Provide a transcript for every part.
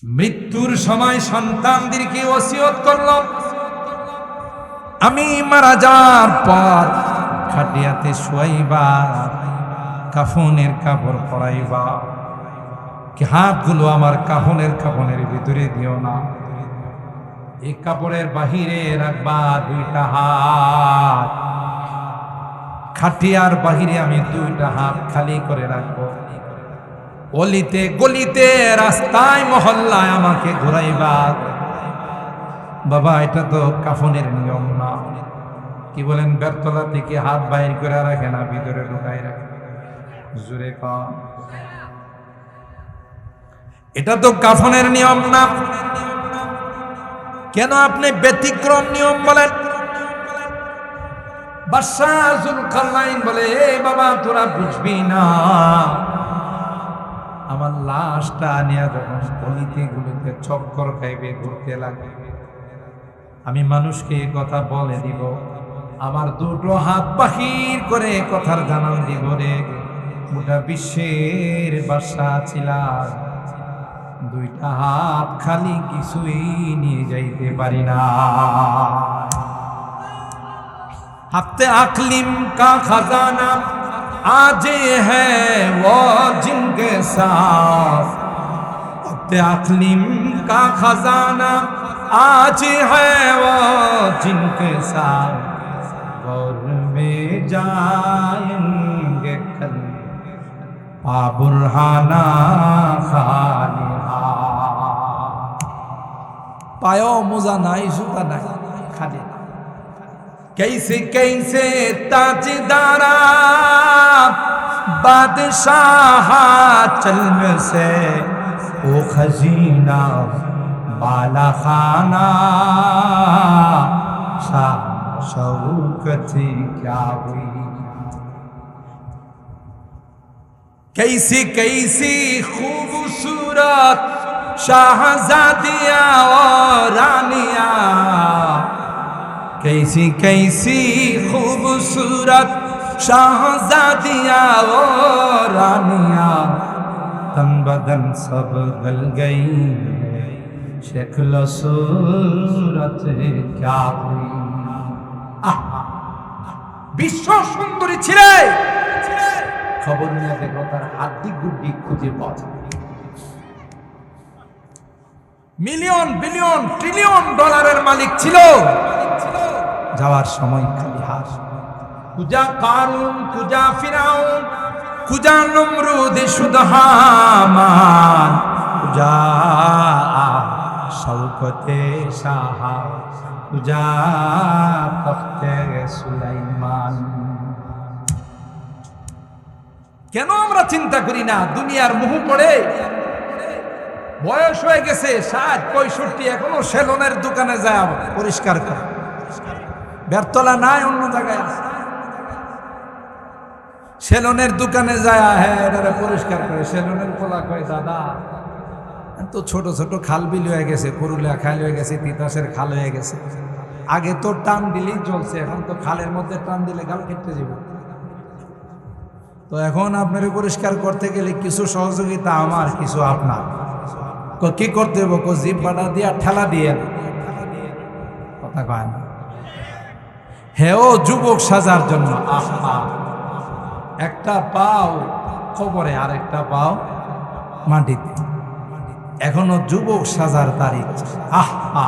মৃত্যুর সময় সন্তানদেরকে ওসিয়ত করল, আমি মারা যাওয়ার পর খাটিয়াতে শুয়াইবা, কাফনের কাপড় পরাইবা, হাতগুলো আমার কাফনের ভিতরে দিও না, এই কাপড়ের বাহিরে রাখবা দুইটা হাত, খাটিয়ার বাহিরে আমি দুইটা হাত খালি করে রাখবো, অলিতে গলিতে রাস্তায় মহল্লায় আমাকে ঘুরাইবা। বাবা এটা তো কাফনের নিয়ম না। কি বলেন? বেরতলা থেকে হাত বাইর করে রাখে না, ভিতরে ঢুকাই রাখে। জোরে কম, এটা তো কাফনের নিয়ম না। কেন আপনি ব্যতিক্রম নিয়ম বলেন? বাদশাহ জুলকারনাইন বলে, এই বাবা তোরা বুঝবি না, আমার লাশটা নিয়ে যখন গলিতে গলিতে চক্কর খাইবে, ঘুরতে লাগবে, আমি মানুষকে কথা বলে দিব, আমার দুটো হাত বাহির করে কথার জানান দিব রে, গোটা বিশ্বের বাদশাহ ছিলাম, দুইটা হাত খালি কিছুই নিয়ে যাইতে পারি না। हफ्ते अकलिम का खजाना आज है वो जिनके साथ, हफ्ते अकलिम का खजाना आज है वो जिनके साथ, गौर में जाएंगे कल बुरहाना खालिहा। पायो मुजा नाई जूता नहीं खाली, कैसे कैसे ताजदारा बादशाह चल्म से ओ खजीना बाला खाना शाह शौकती क्या हुई। कैसी कैसी खूबसूरत शाहजादिया और रानिया, कैसी कैसी खूबसूरत शाहजादिया ओ रानिया, तन बदन सब गल गई शक्ल सूरत क्या हुई। বিশ্ব সুন্দরী ছিলে, খবর নিয়ে দেখো তার হাড্ডি গুড্ডি খুঁজে পাওয়া যায়। মিলিয়ন বিলিয়ন ট্রিলিয়ন ডলারের মালিক ছিল, যাওয়ার সময় খালি হাস। কুজা কারুন, কুজা ফিরাউন, কুজা নমরুদ শুধু হামান, কুজা শওকতে শাহ, কুজা তখতে সুলাইমান। কেন আমরা চিন্তা করি না? দুনিয়ার মোহ পড়ে বয়স হয়ে গেছে 60-65, এখনো সেলুনের দোকানে যায় পরিষ্কার করে, বেরতলা নাই অন্য জায়গায় আছে, সেলুনের দোকানে যায় হ্যাঁ এটা পরিষ্কার করে। সেলুনের পোলা কয়, দাদা তো ছোট ছোট খাল বিল হয়ে গেছে, পুরুলিয়া খাল হয়ে গেছে, তিতাসের খাল হয়ে গেছে, আগে তো টান দিলেই চলছে, এখন তো খালের মধ্যে টান দিলে গাল কেটে যাবে, তো এখন আপনার পরিষ্কার করতে গেলে কিছু সহযোগিতা আমার, কিছু আপনার। কি করতে হবে? জিপ বাটা দিয়া ঠেলা দিয়ে কথা কয় না। হেও যুবক সাজার জন্য, আহা, একটা পাও খবরে আর একটা পাও মাটিতে, এখনো যুবক সাজার তারিখ। আহা,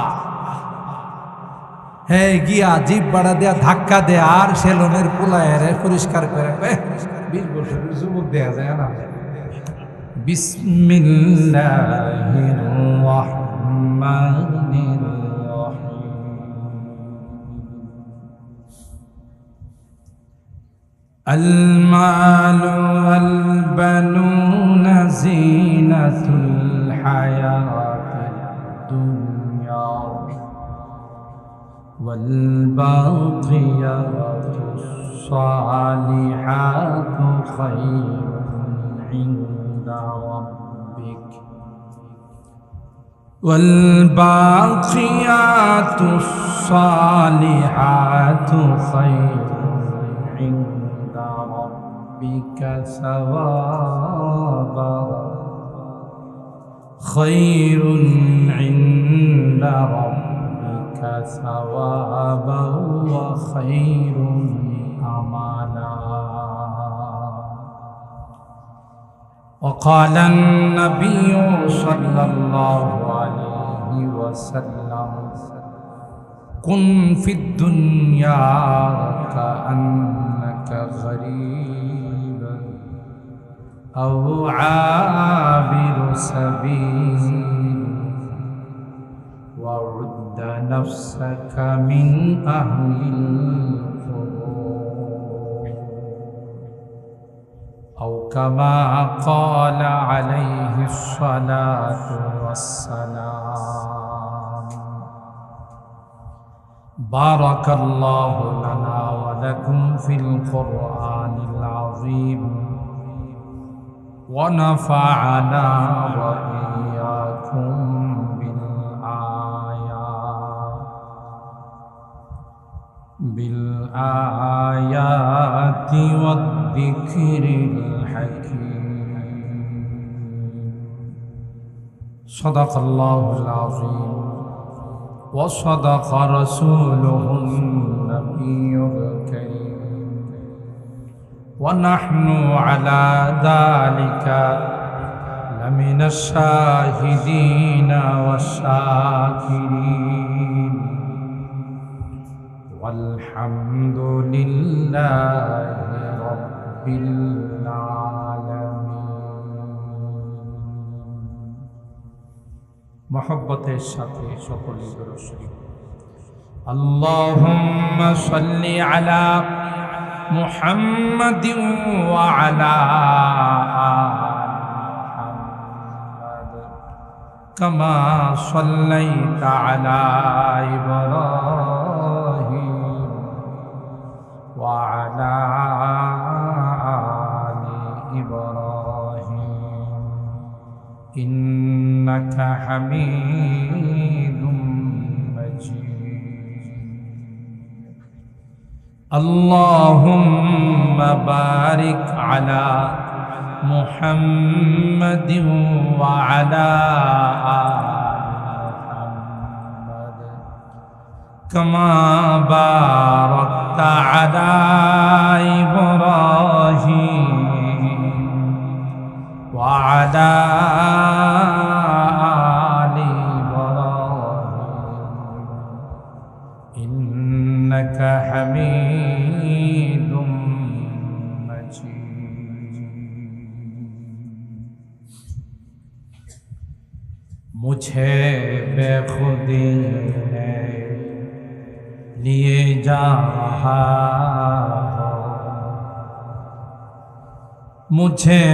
হে গিয়া জিপ বাড়া দেয়া ধাক্কা দেয়া আর সেলুনের পোলায়ের পরিষ্কার করে 20 বছরের যুবক দেয়া যায় না। বিসমিল্লাহির রহমানির المال والبنون زينة الحياة الدنيا والباقيات الصالحات خير عند ربك والباقيات الصالحات خير عند ربك ثوابا خير عند ربك ثوابا وخير أمالا. وقال النبي صلى الله عليه وسلم كن في الدنيا كأنك غريب أو عابر سبيل وعد نفسك من أهل القبور أو كما قال عليه الصلاة والسلام. بارك الله لنا ولكم في القرآن العظيم ونفعنا وإياكم بالآيات والذكر الحكيم. صدق الله العظيم وصدق رسوله النبي الكريم ونحن على ذلك لمن الشاهدين والشاكرين والحمد لله رب العالمين. محبতের সাথে সকলেই দরুদ শরীফ اللهم صل على محمد وعلى آل محمد كما صليت على إبراهيم وعلى آل إبراهيم إنك حميد مجيد. اللهم بارك على محمد وعلى آل محمد كما باركت على إبراهيم وعلى آل إبراهيم إنك حميد مجيد. मुझे बेखुदी ने लिए जा रहा हो, मुझे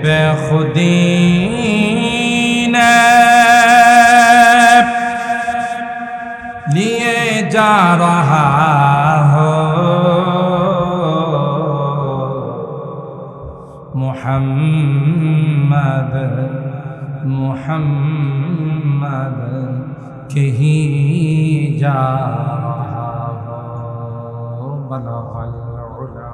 बेखुदी ने लिए जा रहा हो, मुहम्मद मुहम्मद कही जा रहा हो. बलगल उला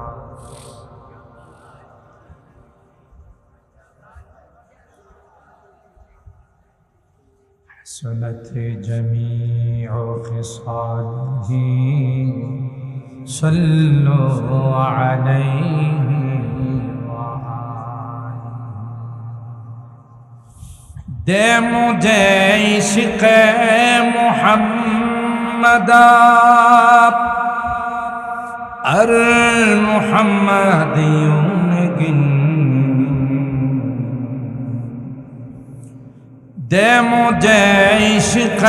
हसनत जमीअ खिसालिही सल्लु अलैहि दे मुझे इश्क़ मुहम्मद अर मुहम्मदियुन गिन दे मुझे इश्क़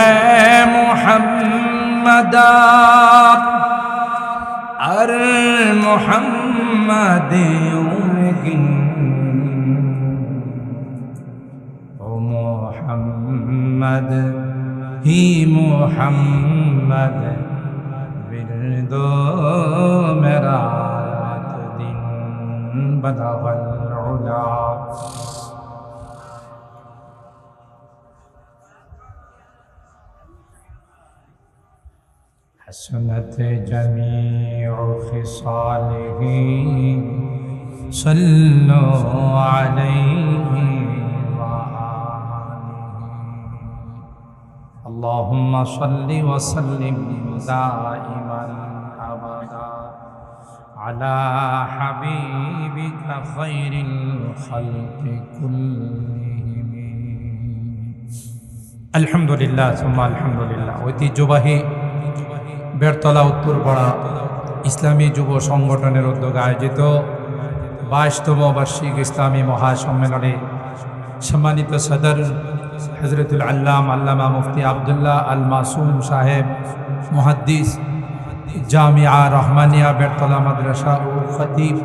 मुहम्मद अर मुहम्मदियुन गिन मुहम्मद ही मुहम्मद बिरदो मेरा रात दिन बलगल उला हसनत जमीअ खिसालिही सल्लु अलैहि اللهم صل وسلم دائما أبدا على حبيبك خير الخلق كلهم الحمد لله ثم الحمد لله ঐতিহ্যবাহী বেরতলা উত্তরপাড়া ইসলামী যুব সংগঠনের উদ্যোগে আয়োজিত 22তম বার্ষিক ইসলামী মহাসম্মেলনে সম্মানিত সদর হযরতুল আল্লামা মুফতি আব্দুল্লাহ আল মাসুম সাহেব মুহাদ্দিস জামিয়া রহমানিয়া বেরতলা মাদ্রাসা ও খতিব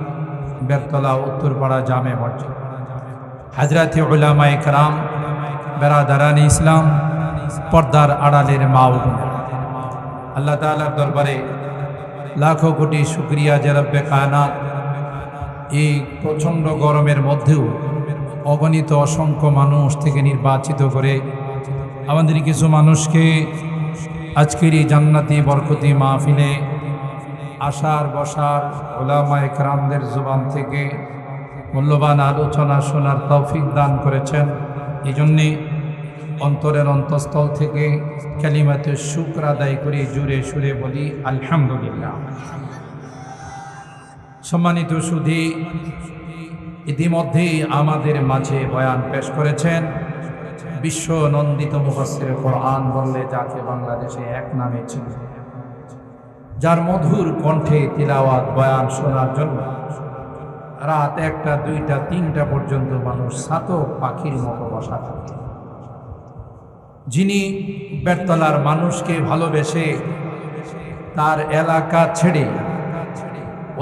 বেরতলা উত্তরপাড়া জামে মসজিদ হযরতে উলামায়ে কেরাম বেরাদারান ইসলাম পর্দার আড়ালের মা ও বোনেরা আল্লাহ তাআলার দরবারে লাখো কোটি শুকরিয়া যে রব্বে কায়নাত এই প্রচণ্ড গরমের মধ্যেও অগণিত অসংখ্য মানুষ থেকে নির্বাচিত করে আমাদের কিছু মানুষকে আজকের এই জান্নাতি বরকতি মাহফিলে আসার বসার উলামায়ে কেরামদের জবান থেকে মূল্যবান আলোচনা শোনার তৌফিক দান করেছেন। এই জন্যে অন্তরের অন্তঃস্থল থেকে কালিমাতে শুকর আদায় করে জুড়ে সুরে বলি আলহামদুলিল্লাহ। সম্মানিত সুধী, ইতিমধ্যেই আমাদের মাঝে বয়ান পেশ করেছেন বিশ্ব নন্দিত মুফাসসির কোরআন বললে যাকে বাংলাদেশে এক নামে ছিল, যার মধুর কণ্ঠে তিলাওয়াত বয়ান শোনার জন্য রাত 1টা 2টা 3টা পর্যন্ত মানুষ ছাতক পাখির মতো বসা থাকে, যিনি বেরতলার মানুষকে ভালোবেসে তার এলাকা ছেড়ে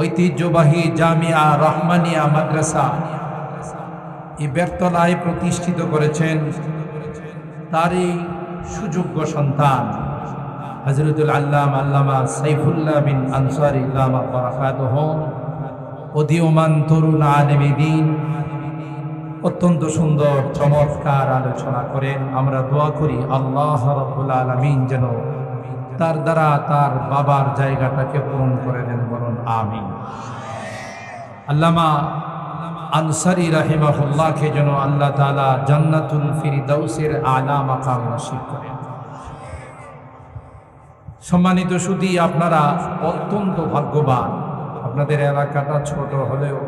ঐতিহ্যবাহী জামিয়া রহমানিয়া মাদ্রাসা এই বেরতলায় প্রতিষ্ঠিত করেছেন, তারই সুযোগ্য সন্তান হযরতুল আল্লামা সাইফুল্লাহ বিন আনসারী দামাত বারাকাতুহু উদীয়মান তরুণ আলেমে দ্বীন অত্যন্ত সুন্দর চমৎকার আলোচনা করেন। আমরা দোয়া করি আল্লাহ রাব্বুল আলামিন যেন তার দ্বারা তার বাবার জায়গাটাকে পূরণ করে দেন, বলুন আমিন। আল্লামা আনসারী রাহিমাহুল্লাহকে যেন আল্লাহ তাআলা জান্নাতুল ফিরদাউসের আলা মাকাম নসিব করেন। সম্মানিত সুধী, আপনারা অত্যন্ত ভাগ্যবান। আপনাদের এলাকাটা ছোট হলেও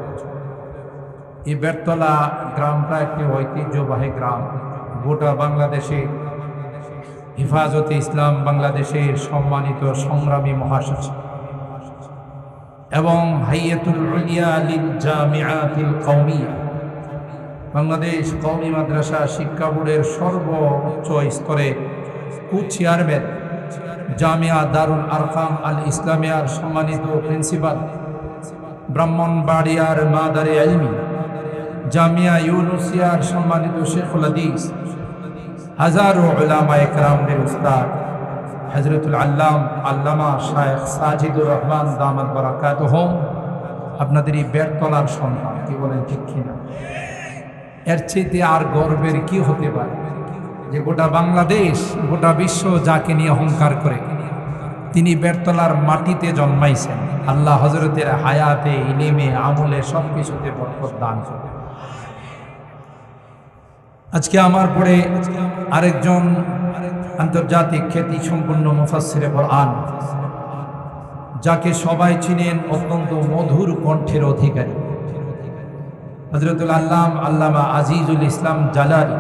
এই বেরতলা গ্রামটা একটি ঐতিহ্যবাহী গ্রাম। গোটা বাংলাদেশে হিফাজতে ইসলাম বাংলাদেশের সম্মানিত সংগ্রামী মহাসচিব এবং হাইয়াতুল উলিয়া লিল জামিআতিল কওমিয়া বাংলাদেশ কওমি মাদ্রাসা শিক্ষা বোর্ডের সর্বোচ্চ স্তরে চেয়ারম্যান, জামিয়া দারুল আরকাম আল ইসলামিয়ার সম্মানিত প্রিন্সিপাল, ব্রাহ্মণবাড়িয়ার মাদারে ইলমি জামিয়া ইউনুসিয়ার সম্মানিত শেখুল হাদিস, হাজারো উলামায়ে কেরামদের উস্তাদ হযরতুল আল্লামা শায়েখ সাজিদুর রহমান দামাত বারাকাতুহু আপনাদের এই বেরতলার সন্তান। কি বলেন, ঠিক কিনা? এর চেয়ে আর গর্বের কি হতে পারে যে গোটা বাংলাদেশ, গোটা বিশ্ব যাকে নিয়ে অহংকার করে, তিনি বেরতলার মাটিতে জন্মাইছেন। আল্লাহ হযরতের হায়াতে, ইলমে, আমলে সব কিছুতে বরকত দান করেন। আজকে আমার পরে আরেকজন আন্তর্জাতিক খ্যাতি সম্পন্ন মুফাসসিরে কোরআন, যাকে সবাই চিনেন অত্যন্ত মধুর কণ্ঠের অধিকারী, হযরতুল আল্লামা আজিজুল ইসলাম জালালী।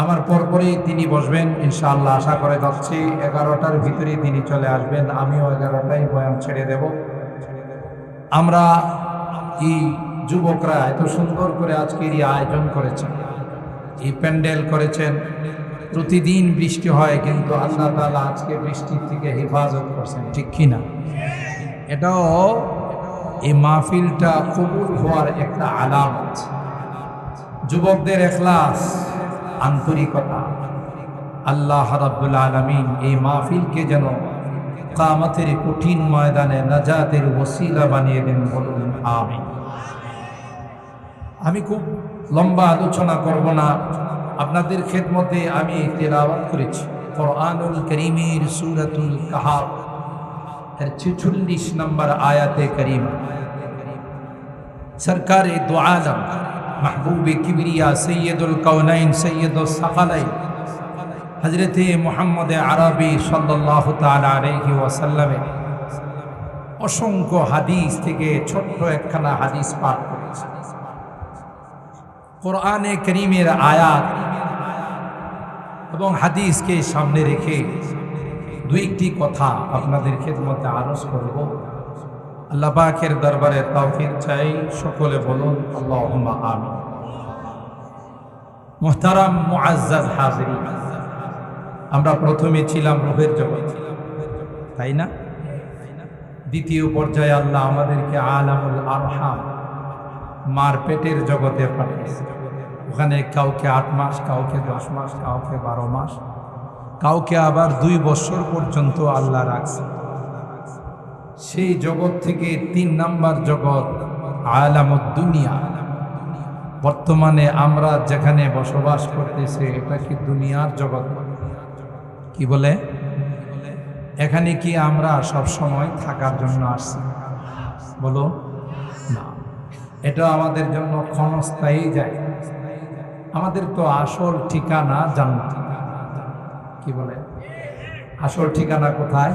আমার পরপরেই তিনি বসবেন ইনশাআল্লাহ। আশা করে যাচ্ছি 11টার ভিতরেই তিনি চলে আসবেন। আমিও 11টায় বয়ান ছেড়ে দেব। আমরা এই যুবকরা এত সুন্দর করে আজকের এই আয়োজন করেছেন, এই প্যান্ডেল করেছেন। প্রতিদিন বৃষ্টি হয়, কিন্তু আল্লাহ তাআলা আজকে বৃষ্টির থেকে হেফাজত করছেন, ঠিক কিনা? এটাও এই মাহফিলটা কবুল হওয়ার একটা আলামত। যুবকদের ইখলাস, আন্তরিকতা, আল্লাহ রাব্বুল আলামিন এই মাহফিলকে যেন কিয়ামতের কঠিন ময়দানে নাজাতের ওসিলা বানিয়ে দেন, বলুন আমিন। আমি খুব লম্বা আলোচনা করব না, আপনাদের খেদমতে আমি তেলাওয়াত করেছি কোরআনুল কারীমের সূরাতুল কাহফ এর 46 নম্বর আয়াতে কারীমা। সরকারে দু আলম মাহবুবে কিবরিয়া সৈয়দুল কাউনাইন সৈয়দুস সাকালাইন হযরতে মুহাম্মদ আরবি সাল্লাল্লাহু তাআলা আলাইহি ওয়াসাল্লামের অসংখ্য হাদিস থেকে ছোট্ট একখানা হাদিস পাঠ করেছি। কোরআনে কারীমের আয়াত এবং হাদিসকে সামনে রেখে দুইটি কথা আপনাদের খেদমতে আরজ করব। আল্লাহ পাকের দরবারে তৌফিক চাই, সকলে বলুন আল্লাহুম্মা আমিন। মুহতারাম মুআজ্জাজ হাজিরিন, আমরা প্রথমে ছিলাম রূহের জগতে, তাই না? দ্বিতীয় পর্যায়ে আল্লাহ আমাদেরকে আলামুল আরহাম, মার পেটের জগতে পাঠিয়েছে। ওখানে কাউকে 8 মাস, কাউকে 10 মাস, কাউকে 12 মাস, কাউকে আবার 2 বছর পর্যন্ত আল্লাহ রাখছে। সেই জগৎ থেকে 3 নাম্বার জগৎ আলামুদ দুনিয়া, বর্তমানে আমরা যেখানে বসবাস করতেছি এটা কি দুনিয়ার জগৎ? কি বলে? এখানে কি আমরা সব সময় থাকার জন্য আসছি? বলো না, এটা আমাদের জন্য ক্ষণস্থায়ী যায়। আমাদের তো আসল ঠিকানা জান্নাত। কি বলে? আসল ঠিকানা কোথায়?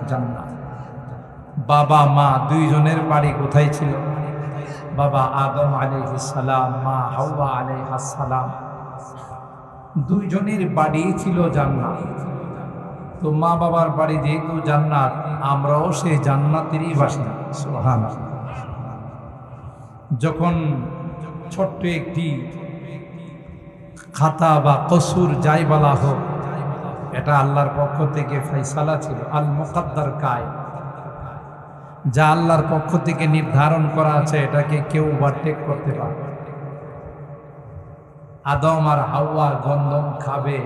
জান্নাত। বাবা মা দুইজনের বাড়ি কোথায় ছিল? বাবা আদম আলাইহিস সালাম, মা হাওয়া আলাইহাস সালাম, দুইজনের বাড়ি ছিল জান্নাত। তো মা বাবার বাড়ি যেহেতু জান্নাত, আমরাও সেই জান্নাতেরই বাসিন্দা। সুবহানাল্লাহ। যখন ছোট্ট একটি খাতা বা কসুর যাই বলা হোক, এটা আল্লাহর পক্ষ থেকে ফয়সালা ছিল, আল মুকদ্দার কায়, যা আল্লাহর পক্ষ থেকে নির্ধারণ করা আছে, এটাকে কেউ ওভারটেক করতে পারবে। আদম আর হাওয়া গন্ধম খাবে,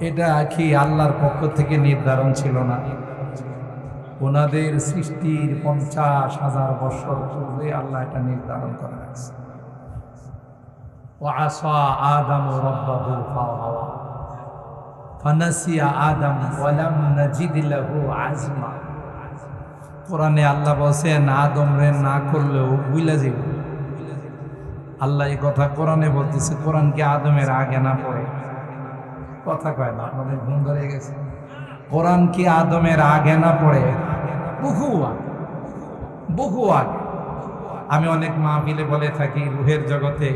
এটা কি আল্লাহর পক্ষ থেকে নির্ধারণ ছিল না? ওনাদের সৃষ্টির 50,000 বছর পূর্বে আল্লাহ এটা নির্ধারণ করা আছে। ওয়াসা আদম রাব্বাহু ফাওয়া ফানাসিয়া আদম ওয়ালাম নাজিদ লাহু আজমা। কোরআনে আল্লাহ বলেন আদম রে না করলেও ভুলে যাব। আল্লাহ এই কথা কোরআনে বলতেছে। কোরআন কি আদমের আগে না পড়ে? কথা কয় না, আপনাদের ঘুম ধরে গেছে। কোরআন কি আদমের আগে না পড়ে? বহু আগে, বহু আগে। আমি অনেক মাহফিলে বলে থাকি, রূহের জগতে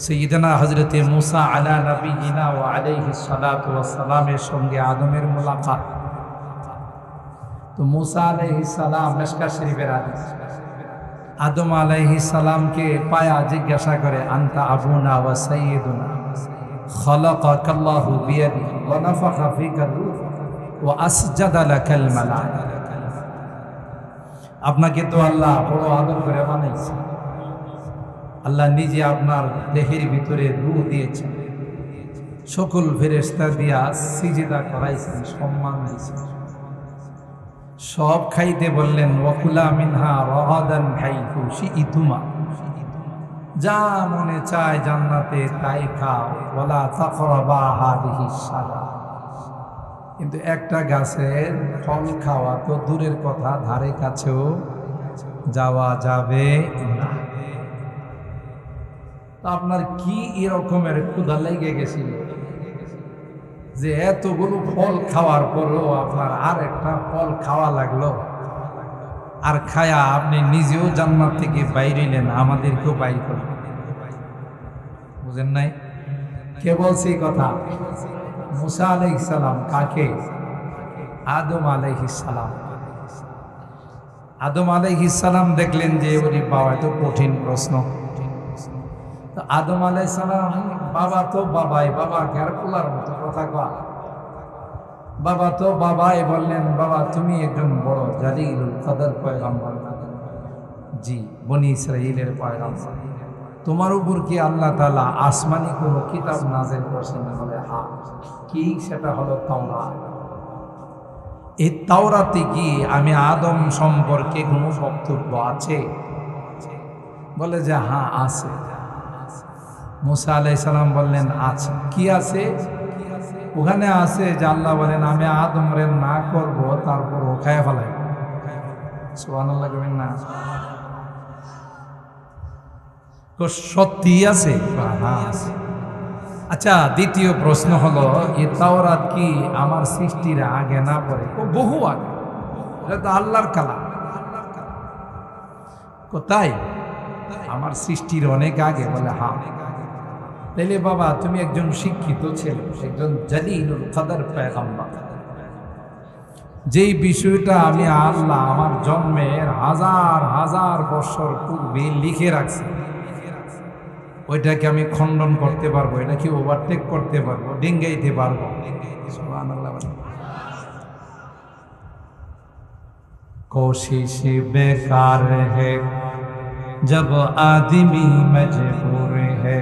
সাইয়্যিদানা হযরতে মুসা আলা নবিয়িনা ওয়া আলাইহিস সালাতু ওয়াস সালামের সঙ্গে আদমের মুলাকাত। তো মুসা আলাইহিস সালাম, মিশকাত শরীফের হাদিস, আদম আলাইহিস সালামকে পায়া জিজ্ঞাসা করে, আনতা আবুনা ওয়া সাইয়্যিদুনা খালাকাকাল্লাহু বিয়াদিহি ওয়া নাফাখা ফিকা রূহ ওয়া আসজাদা লাকাল মালায়েকা। আপনাকে তো আল্লাহ বড় আদর করে বানাইছে। আল্লাহ নিজে আপনার দেহের ভিতরে রূহ দিয়েছেন, সকল ফেরেশতা দিয়া সিজদা করাইছেন, সম্মান দিয়েছেন। সব খাইতে বললেন, ওয়াকুলা মিনহা রাগাদান হাইথু শিইতুমা, যা মনে চায় জান্নাতে তাই খাও, ওয়ালা তাকরাবা হাদিহিস শাজারা। কিন্তু একটা গাছের ফল খাওয়া তো দূরের কথা, ধারে কাছেও যাওয়া যাবে না। আপনার কি এরকমের ক্ষুধা লেগে গেছিল যে এতগুলো ফল খাওয়ার পরেও আপনার আর একটা ফল খাওয়া লাগলো? আর খায়া আপনি নিজেও জান্নাত থেকে বাইরেলেন, আমাদেরকেও বাইর করলেন। বুঝেন নাই? কে বলছে এই কথা? মুসা আলাইহিস সালাম। কাকে? আদম আলাইহিস সালাম। আদম আলাইহিস সালাম দেখলেন যে ওরে বাবা, এত কঠিন প্রশ্ন। তো আদম আলাইহিস সালাম, বাবা তো বাবাই, বাবা কার পোলার মতো কথা কয়। বাবা তো বাবাই বললেন, বাবা তুমি একজন বড় জালিলুল কদর পয়গম্বর। জি, বনি ইসরাইলের পয়গম্বর। তোমার উপর কি আল্লাহ তাআলা আসমানি কোনো কিতাব নাযিল করেছেন? বলে হ্যাঁ। কি? সেটা হলো তাওরাত। এই তাওরাতে কি আমি আদম সম্পর্কে কোনো বক্তব্য আছে? বলে যে হ্যাঁ আছে। মুসা আলাইহিস সালাম বললেন আছে। কি আছে? ওখানে আছে যে আল্লাহ বলেন আমি আদম রে না করব, তারপর ও খায় ফেলাই। সুবহানাল্লাহ কইবেন না? তো সত্যি আছে? হ্যাঁ আছে। আচ্ছা, দ্বিতীয় প্রশ্ন হলো, এই তাওরাত কি আমার সৃষ্টির আগে না পরে? বহু আগে। এটা তো আল্লাহর কালাম। কোথায়? আমার সৃষ্টির অনেক আগে। বলে হ্যাঁ। তাইলে বাবা তুমি একজন শিক্ষিত ছেলে, একজন জালিলুল কদর পয়গম্বর, যেই বিষয়টা আমি আল্লাহ আমার জন্মের হাজার হাজার বছর পূর্বে লিখে রাখছি, ওইটাকে আমি খণ্ডন করতে পারবো? এটা কি ওভারটেক করতে পারবো? ডিঙ্গাইতে পারবো? সুবহানাল্লাহ। কোশিশ বেকার है जब आदमी मजबूर है,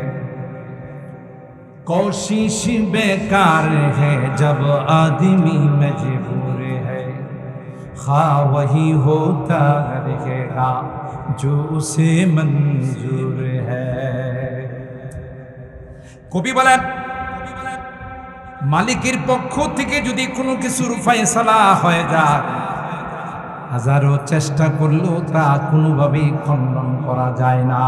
कोशिश बेकार है जब आदमी मजबूर है, खा वही होता रहेगा जो उसे मंजूर है। কবি বলেন, মালিকের পক্ষ থেকে যদি কোনো কিছুর ফয়সালা হয়ে যায়, হাজারো চেষ্টা করলেও তা কোনোভাবেই খণ্ডন করা যায় না।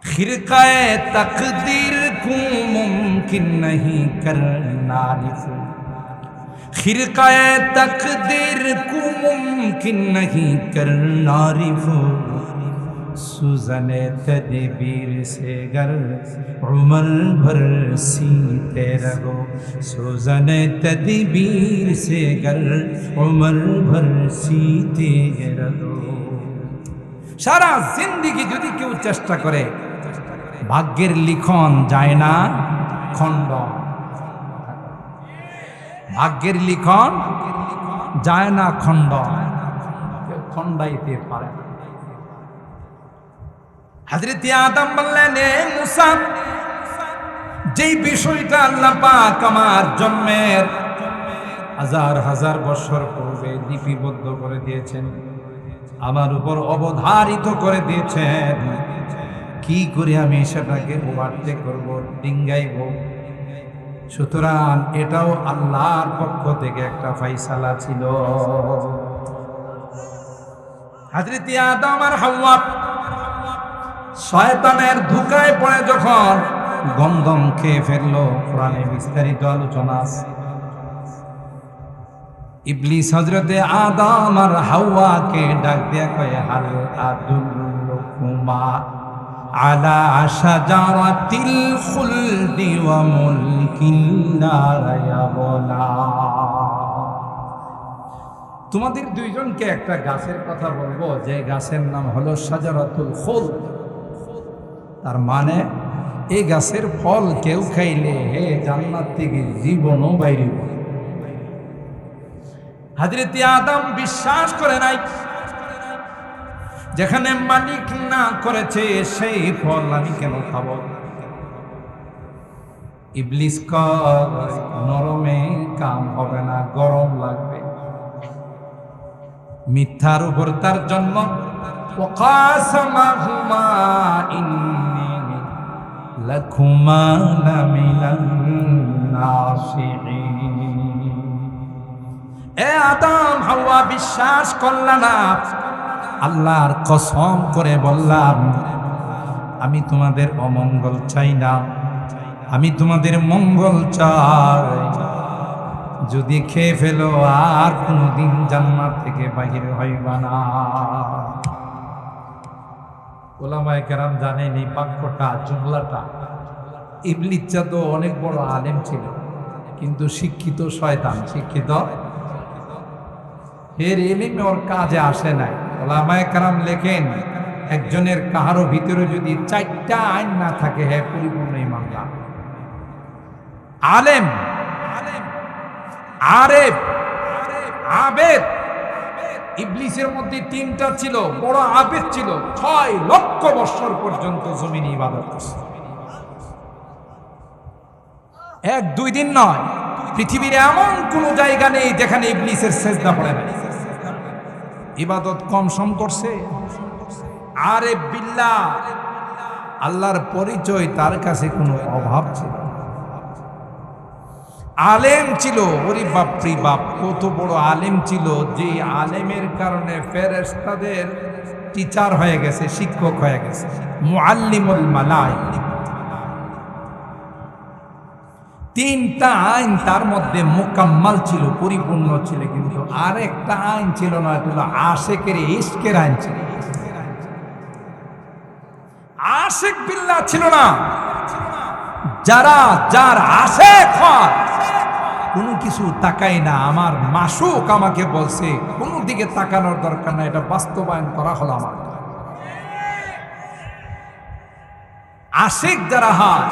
খিরকায়ে তাকদীর কো মুমকিন नहीं करना रिफू, খিরকায়ে তাকদীর কো মুমকিন नहीं करना रिफू, सूजने तदबीर से गर उमर भर सीते रहो, सूजने तदबीर से गर उमर भर सीते रहो। সারা জিন্দেগি যদি কেউ চেষ্টা করে, ভাগ্যের লিখন যায় না খণ্ডন। ভাগ্যের লিখন যায় না খণ্ডন, কেউ খণ্ডাইতে পারে না। হযরত আদম বললেন, এ মুসা, যেই বিষয়টা আল্লাহ পাক আমার জন্মের হাজার হাজার বছর পূর্বে লিপিবদ্ধ করে দিয়েছেন, আমার উপর অবধারিত করে দিয়েছেন, কি করে আমি সেটাকে ওভারটেক করব, ডিঙ্গাইব? সুতরাং এটাও আল্লাহর পক্ষ থেকে একটা ফয়সালা ছিল। হযরত আদম আর হাওয়া শয়তানের ধোঁকায় পড়ে যখন গন্ধম খেয়ে ফেললো, কোরআনে বিস্তারিত আলোচনা আছে। ইবলিস হযরতে আদম আর হাওয়াকে ডাক দিয়া কয়, হাল আদুল্লুকুমা আলা শাজারাতিল খুলদি ওয়া মুলকিন লা ইয়াবলা। তোমাদের দুইজনকে একটা গাছের কথা বলবো, যে গাছের নাম হলো শাজারাতুল খুলদ। তার মানে এই গাছের ফল কেউ খাইলে হে জান্নাত থেকে জীবনও বাইরে। হযরত আদম বিশ্বাস করে নাই, যেখানে মালিক না করেছে সেই ফল আমি কেন খাব? ইবলিস কয়, নরমে কাম হবে না, গরম লাগবে। মিথ্যার উপর তার জন্ম। ওয়াকাসামাহুমা ইন্নী লাকুমা লামিনান নাসিহিন। এ আদম হাওয়া, বিশ্বাস করলা না? আল্লাহর কসম করে বললাম, আমি তোমাদের অমঙ্গল চাই না, আমি তোমাদের মঙ্গল চাই। যদি খেয়ে ফেলো আর কোনদিন জান্নাত থেকে বাহির হইবা না। ওলামায়ে কেরাম জানেন এই বাক্যটা, জুমলাটা, ইবলিস তো অনেক বড় আলেম ছিল, কিন্তু শিক্ষিত শয়তান। শিক্ষিত, এর ইলমে ওর কাজে আসে নাই। ওলামায়ে কেরাম লেখেন, একজনের কাহারও ভিতরে যদি 4টা আইন না থাকে, হ্যাঁ পরিপূর্ণ ঈমানদার। আলেম, আরেফ, আবেদ। ইবলিসের মধ্যে 3টা ছিল। বড় আবেদ ছিল, 6 লক্ষ বছর পর্যন্ত জমিনে ইবাদত করছে। 1-2 দিন নয়, পৃথিবীর এমন কোন জায়গা নেই যেখানে ইবলিসের সেজদা পড়ে না। ইবাদত কম সম করছে। আরেফ বিল্লাহ, আল্লাহর পরিচয় তার কাছে কোনো অভাব ছিল। আলেম ছিল, ওরে বাপরি বাপ, কত বড় আলেম ছিল, যে আলেমের কারণে ফেরেশতাদের টিচার হয়ে গেছে, শিক্ষক হয়ে গেছে, মুআল্লিমুল মালায়েকা। তিনটা আইন তার মধ্যে মোকাম্মাল ছিল, পরিপূর্ণ ছিল, কিন্তু আরেকটা আইন ছিল না, এটা হলো আশেকের ইশকের আইন ছিল। আশেক বিল্লাহ ছিল না। যার আশেক হয় কোনো কিছু তাকাই না, আমার মাসুক আমাকে বলছে কোনো দিকে তাকানোর দরকার না, এটা বাস্তবায়ন করা হলো আমার। আশেক যারা হয়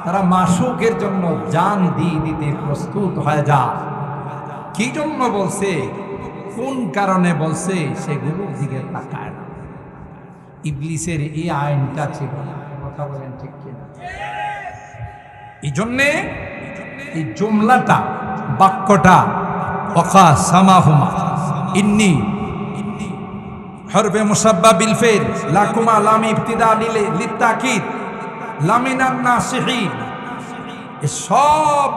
তারা মাসুকের জন্য জান দিয়ে দিতে প্রস্তুত হয়ে যায়। কি জন্য বলছে, কোন কারণে বলছে, সেগুলোর দিকে তাকায় না। ইবলিসের এই আইনটা ছিল না। কথা বলেন ঠিক কিনা? এই জন্যে এই জুমলাটা, বাক্যটা ওয়া সামাহুমা ইন্নী হরফে মুসাব্বা বিল ফেল লাকুমা লাম ইবতিদা লিতাকিদ লামিনান নাসিহিন, সব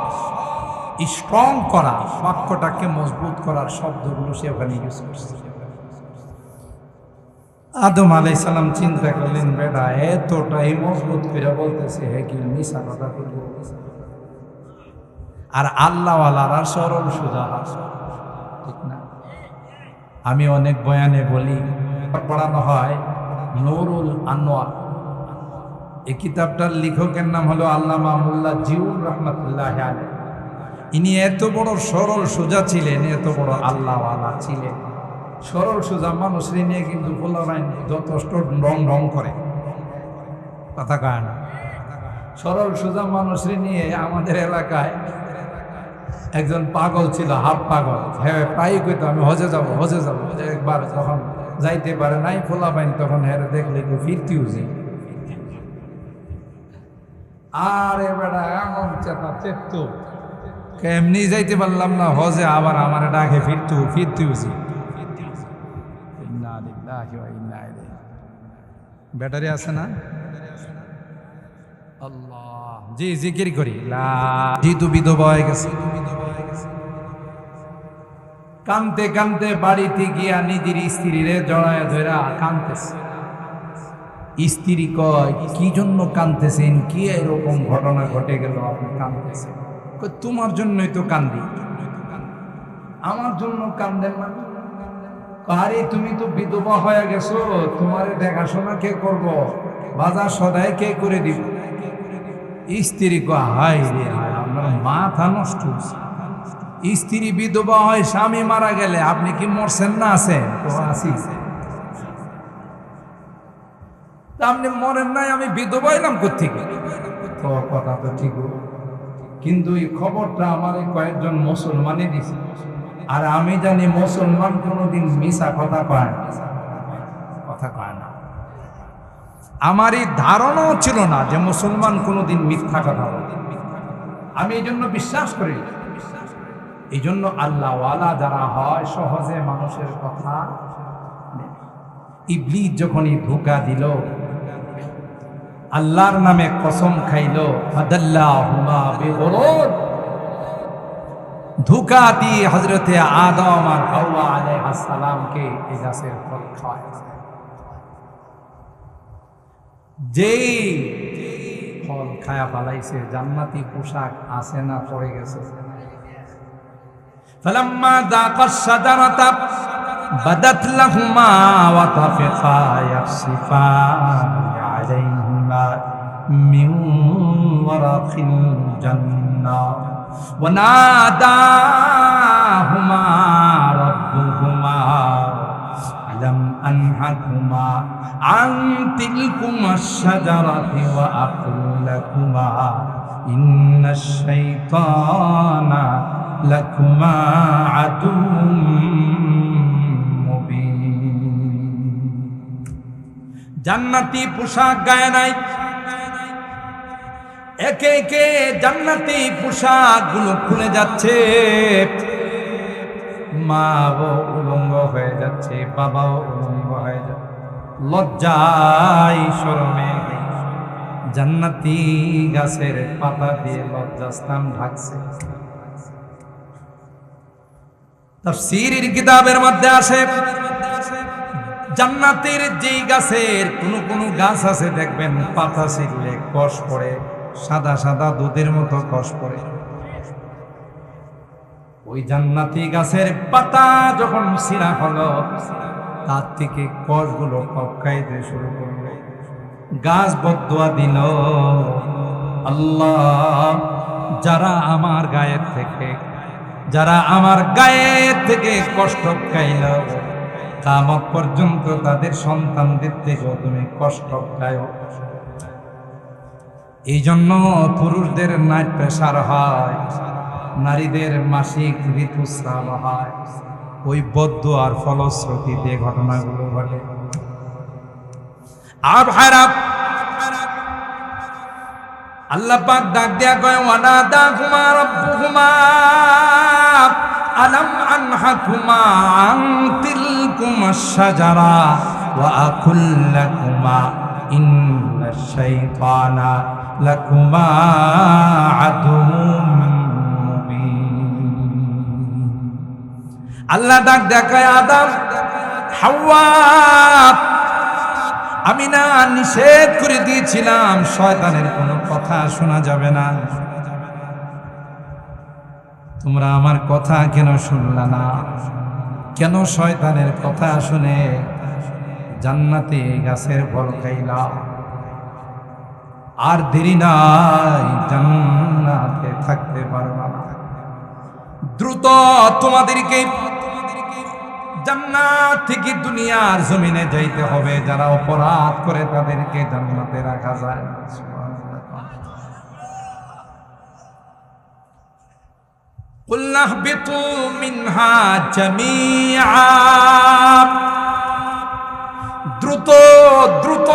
স্ট্রং করা, বাক্যটাকে মজবুত করার শব্দগুলো সে ওখানে ইউজ করছে। আদম আলাইহিস সালাম চিন্তা করলেন, বেটা এতটাই মজবুত করে বলতেছে, হে কি মিশা কথা বলবো? আর আল্লাহওয়ালারা সরল সোজা, ঠিক না? আমি অনেক বয়ানে বলি, পড়ানো হয় নুরুল আনোয়ার। এই কিতাবটার লেখকের নাম হলো আল্লামা মোল্লা জিউর রহমাতুল্লাহ আলাইহি। ইনি এত বড় সরল সোজা ছিলেন, এত বড় আল্লাহওয়ালা ছিলেন। সরল সোজা মানুষের নিয়ে কিন্তু বলারাই যথেষ্ট রং করে, কথা কয় না। সরল সোজা মানুষের নিয়ে আমাদের এলাকায় একজন পাগল ছিল, হাফ পাগল। হ্যাঁ, প্রায়ই কইতো আমি হজে যাবো। একবার যখন যাইতে পারে নাই ফোলা পাইন, তখন হ্যাঁ দেখলে ফিরতি উজি। আর এবারে এমন চেতা চেত, এমনি যাইতে পারলাম না হজে, আবার আমার ডাকে ফিরতি উজি। ব্যাটারি আছে না? আল্লাহ, জি জিকির করি। যেহেতু বিধবা হয়ে গেছে, কানতে কানতে বাড়িতে গিয়া নিজের স্ত্রীরে জড়ায় ধরা কানতেছে। স্ত্রী কয়, কি জন্য কানতেছেন? কি এরকম ঘটনা ঘটে গেল আপনি কানতেছেন? তোমার জন্যই তো কান্দি। আমার জন্য কান্দেন না? আরে তুমি তো বিধবা হয়ে গেছো, তোমারে দেখাশোনা কে করব? বাজার সদাই কে করে দিব? স্ত্রী কয়, হায় রে হায়, আপনার মাথা নষ্ট। স্ত্রী বিধবা হয়, স্বামী মারা গেলে আপনি কি মরছেন না? আছেন তো, আছি। আপনি মরেন নাই, আমি বিধবা এলাম কোত্থেকে? তো কথা তো ঠিক, কিন্তু এই খবরটা আমার কয়েকজন মুসলমানই দিছে। আর আমি জানি মুসলমান কোনোদিন মিশা কথা কয় না। আমার এই ধারণাও ছিল না যে মুসলমান কোনোদিন মিথ্যা কথা বলে। আমি এই জন্য বিশ্বাস করি। এই জন্য আল্লাহওয়ালা যারা হয় সহজে মানুষের কথা। ইবলিস যখনই ধোঁকা দিল, আল্লাহর নামে কসম খাইল, ফাদাল্লাহুমা বিগুরুর, ধোঁকা দিয়ে হযরতে আদম আর হাওয়া আলাইহিস সালামকে এই গাছের ফল খাওয়ায়। যেই ফল খায়া পালাইছে, জান্নাতি পোশাক আছে না পড়ে গেছে। ফালাম্মা যাকাশ শাজারাতা বাদাত লাহুমা ওয়া তাফিকা ইয়াসিফান আলাইহিমা মিন ওয়ারাকিল জান্নাহ ওয়া নাদাহুমা রাব্বুহুমা আলাম আনহাকুমা আন তিলকুমাশ শাজারাতি ওয়া আকুল লাকুমা ইন্নাশ শাইতানা লাকুমা আদুউম মুবিন। জান্নাতি পোশাক গায়ে নাই, একে একে জান্নাতি পোশাক গুলো খুলে যাচ্ছে। মাও উলঙ্গ হয়ে যাচ্ছে, বাবাও উলঙ্গ হয়ে যাচ্ছে। লজ্জায় শরমে জান্নাতি গাছের পাতা দিয়ে লজ্জাস্থান ঢাকছে। তাফসীরের কিতাবের মধ্যে আসে, জান্নাতের যেই গাছের কোন গাছ আছে দেখবেন পাতা ছিঁড়লে কষ পড়ে, সাদা সাদা দুধের মতো কষ পড়ে। ওই জান্নাতি গাছের পাতা যখন ছিঁড়া হলো, তার থেকে কষগুলো টপকাইতে শুরু করলো। গাছ বদদুয়া দিল, আল্লাহ যারা আমার গায়ের থেকে কষ্ট খাইল, কিয়ামত পর্যন্ত তাদের সন্তানদের থেকেও তুমি কষ্ট খাও। এই জন্য পুরুষদের নাইট প্রেসার হয়, নারীদের মাসিক ঋতুস্রাব হয়, ওই বদদুয়ার ফলশ্রুতিতে ঘটনাগুলো ঘটে। আর ভাইরা, আল্লাহ পাক ডাক দেয়া কয়, ওয়ানাদাকুমা রাব্বুকুমা আলাম আনহাকুমা আন তিলকুমাশ শাজারা ওয়া আকুল লাকুমা ইন্নাশ শাইতানা লাকুমা আদুউম মুবিন। আল্লাহ ডাক দেয়া কয়, আদম হাওয়া, আমি না নিষেধ করে দিয়েছিলাম শয়তানের কোনো কথা শোনা যাবে না, তোমরা আমার কথা কেন শুনলা না? কেন শয়তানের কথা শুনে জান্নাতে গাছের ফল খাইলা? আর দেরি নাই, জান্নাতে থাকতে পারবা না। দ্রুত তোমাদেরকে জান্নাত থেকে দুনিয়ার জমিনে যাইতে হবে। যারা অপরাধ করে তাদেরকে জান্নাতে রাখা যায় না। কুলনা বিতু মিনহা জামিআ, দ্রুত দ্রুত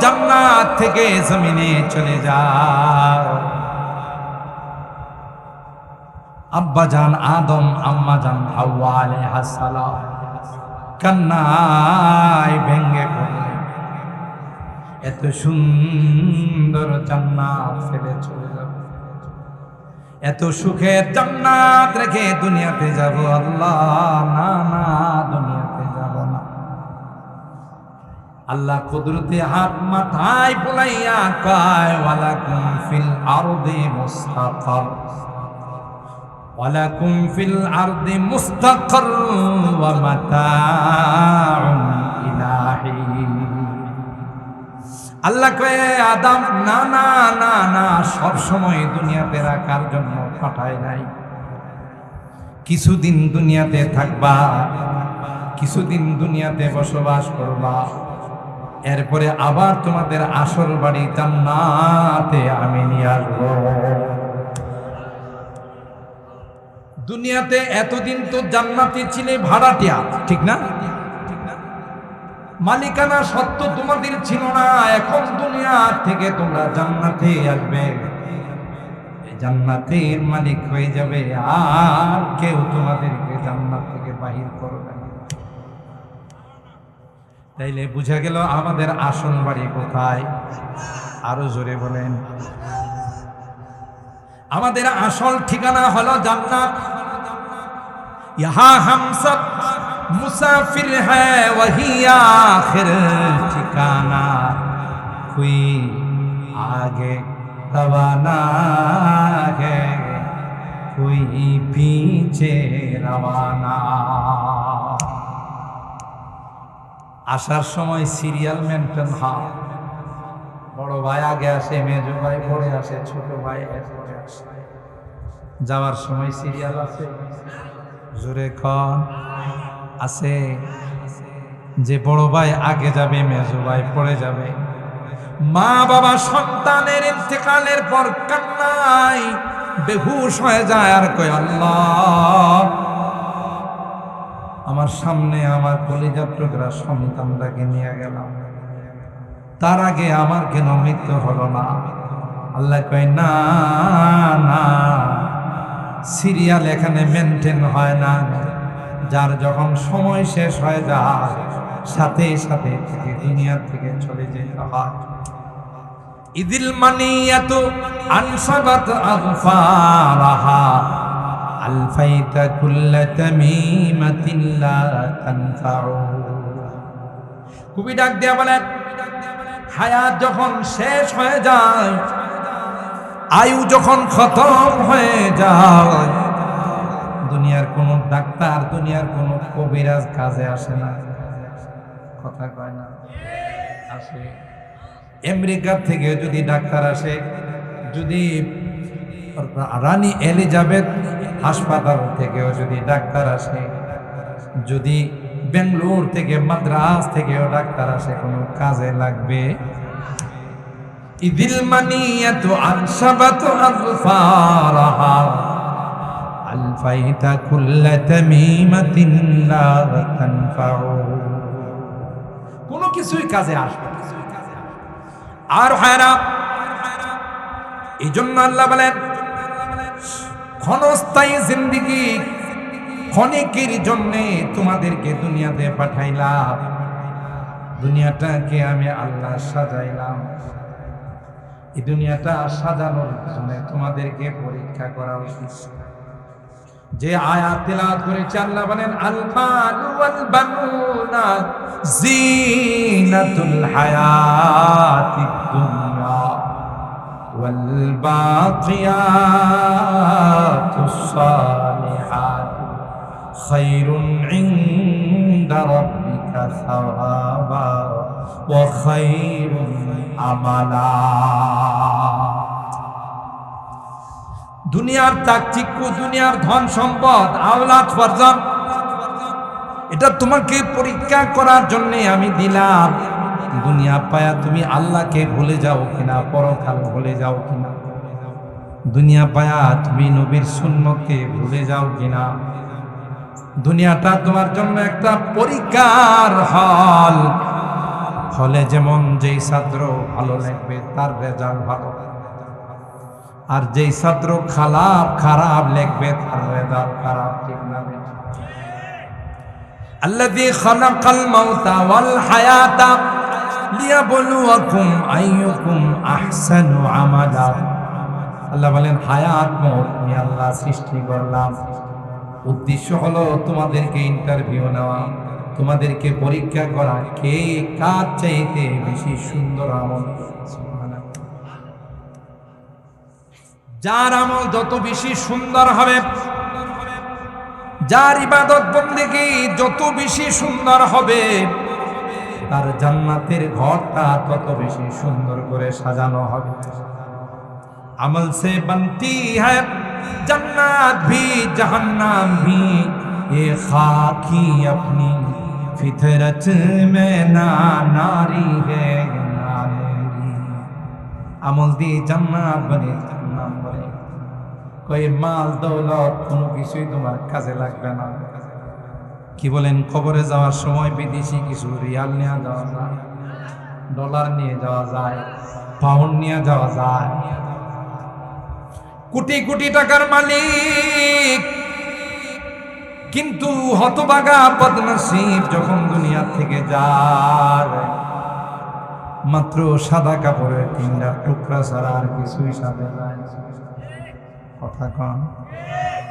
জান্নাত থেকে জমিনে চলে যাও। আব্বাজান আদম, আম্মাজান হাওয়া আলাইহিস সালাম কান্নায় ভেঙে পড়লেন। এত সুন্দর জান্নাত ফেলে চলে যাব, এত সুখের জান্নাত রেখে দুনিয়াতে যাব? আল্লাহ না না, দুনিয়াতে যাব না। আল্লাহ কুদরতে হাত মাথায় বুলাইয়া কয়, ওয়ালাকুম ফিল আরদি মুস্তাকার ওয়ালাকুম ফিল আরদি মুস্তাকার ওয়া মাতাউন ইলাহি। আল্লাহ কয়, আদম না না না না, সব সময় দুনিয়াতে রাখার জন্য পাঠায় নাই। কিছুদিন দুনিয়াতে থাকবা, কিছুদিন দুনিয়াতে বসবাস করবা, এরপরে আবার তোমাদের আসল বাড়ি জান্নাতে আমি নিয়ে আসবো। দুনিয়াতে এতদিন তো জান্নাতে ছিলে ভাড়াটিয়া, ঠিক না? মালিকানা সত্য তোমাদের ছিল না। এখন দুনিয়া থেকে তোমরা জান্নাতে আসবে, জান্নাতের মালিক হয়ে যাবে, আর কেউ তোমাদেরকে জান্নাত থেকে বাহির করবে না। তাইলে বুঝা গেল আমাদের আসল বাড়ি কোথায়? আরো জোরে বলেন। আমাদের আসল ঠিকানা হলো জান্নাত। ইহা হাম সব মুসাফির হ্যায় ওহি আখির ঠিকানা, কোই আগে রওয়ানা হ্যায় কোই পিছে রওয়ানা। আসার সময় সিরিয়াল মেনটেন হয়, বড় ভাই আগে আসে, মেজো ভাই পরে আসে, ছোট ভাই এরপরে আসে। যাওয়ার সময় সিরিয়াল আছে, জোরে খন আছে, যে বড় ভাই আগে যাবে, মেজো ভাই পরে যাবে। মা বাবা সন্তানের ইন্তেকালের পর কান্নায় বেহুশ হয়ে যায়, আর কয়, আল্লাহ আমার সামনে আমার কলিজার টুকরা সন্তানটাকে নিয়ে গেলাম, তার আগে আমার কেন মৃত্যু হলো না? আল্লাহ কয়, না না, সিরিয়াল এখানে মেনটেন হয় না। যার যখন সময় শেষ হয়ে যায়, সাথে সাথে থেকে দুনিয়া থেকে চলে যেতে হয়। ইদিল মানিয়াতু আনসাবাত আগফারাহা আলফাইতা কুল্লা তামিমাতিন লা তানফাউ। কবি ডাক দিয়া বলেন, হায়াত যখন শেষ হয়ে যায়, আয়ু যখন খতম হয়ে যায়, দুনিয়ার কোন ডাক্তার, দুনিয়ার কোন কবিরাজ কাজে আসে না। কথা কয় না? আসে। আমেরিকা থেকে যদি ডাক্তার আসে, যদি রানী এলিজাবেথ হাসপাতাল থেকেও যদি ডাক্তার আসে, যদি বেঙ্গলোর থেকে, মাদ্রাস থেকেও ডাক্তার আসে, কোনো কাজে লাগবে? ইদিল মানিয়াতু আনসাবাতু আযফারাহা আলফাইতা কুল্লা তামিমাতিন লা তানফাউ। কোনো কিছুই কাজে আসবে না। আর হয় না। এই জন্য আল্লাহ বলেন, ক্ষণস্থায়ী জিন্দেগি, ক্ষণিকের জন্যে তোমাদেরকে দুনিয়াতে পাঠাইলাম। দুনিয়াটাকে আমি আল্লাহ সাজাইলাম। এই দুনিয়াটা সাজানোর জন্য তোমাদেরকে পরীক্ষা করা উচিত। যে আয়াত তেলাওয়াত করেছে, আল্লাহ বলেন, আল মালু ওয়াল বানুনা জিনাতুল হায়াতিদ দুনিয়া ওয়াল বাকিয়াতুস সালিহাতু খায়রুন ইনদা রাব্বিকা সাওয়াবা ওয়া খায়রুন আমালা। দুনিয়ার চাকচিক্য, দুনিয়ার ধন সম্পদ, আওলাদ ফরজান, এটা তোমাকে পরীক্ষা করার জন্য আমি দিলাম। দুনিয়া পায়া তুমি আল্লাহকে ভুলে যাও কিনা, পরকাল ভুলে যাও কিনা। দুনিয়া পায়া তুমি নবীর সুন্নতকে ভুলে যাও কিনা। দুনিয়াটা তোমার জন্য একটা পরীক্ষার হল। হলে যেমন যেই ছাত্র ভালো লাগবে তার রেজাল্ট ভালো, আর যেই ছাত্র খারাপ লিখবে তার রেজাল্ট খারাপ। ঠিক না? আল্লাযী খালাকাল মাউতা ওয়াল হায়াতা লিয়াবলুয়াকুম আইয়ুকুম আহসানু আমালা। আল্লাহ বলেন, হায়াত মওত আমি আল্লাহ সৃষ্টি করলাম। উদ্দেশ্য হলো তোমাদেরকে ইন্টারভিউ নেওয়া, তোমাদেরকে পরীক্ষা করা, কে কার চাইতে বেশি সুন্দর আমল। যার আমল যত বেশি সুন্দর হবে, যার ইবাদত বন্দেগী যত বেশি সুন্দর হবে, তার জান্নাতের ঘরটা তত বেশি সুন্দর করে সাজানো হবে। আমল সে বনতি হ্যায় जन्नत भी जहन्नम भी, ये खाकी अपनी फितरत में ना नारी है ना नूरी। আমল দিয়ে জান্নাত বনে, জাহান্নাম বনে। কই মাল দৌলত কোনো কিছুই তোমার কাজে লাগবে না। কি বলেন? কবরে যাওয়ার সময় বিদেশি কিছু রিয়াল নিয়ে যাওয়া যায়, ডলার নিয়ে যাওয়া যায়, পাউন্ড নিয়ে যাওয়া যায়। কোটি কোটি টাকার মালিক, কিন্তু হতভাগা বদনসিব যখন দুনিয়া থেকে যায়, মাত্র সাদা কাপড়ের 3টা টুকরা ছাড়া আর কিছুই সাথে নাই। কথা কন,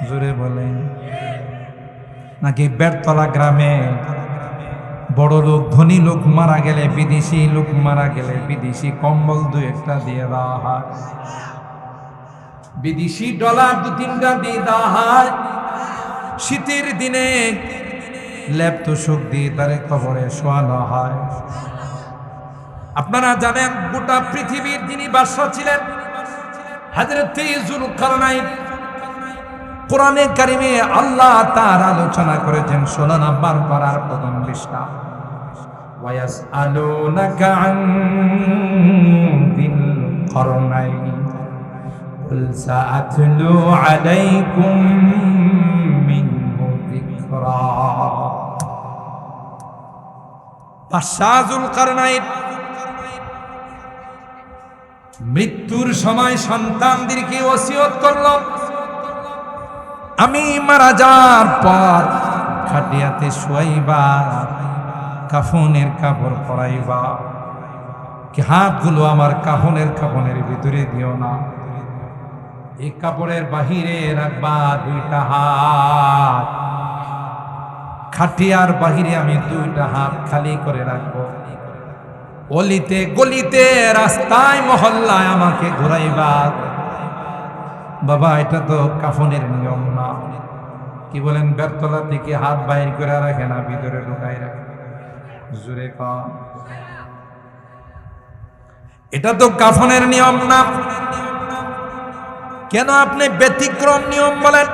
জোরে বলেন। নাকি বেড়তলা গ্রামে বড় লোক, ধনী লোক মারা গেলে, বিদেশি লোক মারা গেলে বিদেশি কম্বল 2-1টা দিয়ে দেওয়া হয়, বিদেশি ডলার 2-3টা দিয়ে দেওয়া হয়। শীতের দিনে লেপ তোশক দিয়ে তারে কবরে শোয়ানো হয়। আপনারা জানেন, গোটা পৃথিবীর যিনি বাদশা ছিলেন, হযরত যুলকারনাইন, কোরআনে কারিমে আল্লাহ তার আলোচনা করেছেন 16 নম্বর পারার প্রথম পৃষ্ঠা। ওয়ায়াসআলুনাকা আন যিল করনাইন কুল সাআতলু আলাইকুম মিনহু যিকরা। বাদশা যুলকারনাইন মৃত্যুর সময় সন্তানদেরকে ওসিয়ত করল, আমি মারা যাওয়ার পর খাটিয়াতে শুয়াইবা, কাফনের কাপড় পরাইবা, কি হাতগুলো আমার কাফনের ভিতরে দিও না, এই কাপড়ের বাহিরে রাখবা 2টা হাত, খাটিয়ার বাহিরে আমি 2টা হাত খালি করে রাখবো। অলিতে গলিতে রাস্তায় মহল্লায় আমাকে ঘুরাইবা। বাবা এটা তো কাফনের নিয়ম না। কি বলেন? বেরতলা থেকে হাত বাইর করে রাখে না, ভিতরে ঢুকাই রাখে। জোরে কম, এটা তো কাফনের নিয়ম না। কেন আপনি ব্যতিক্রম নিয়ম বলেন?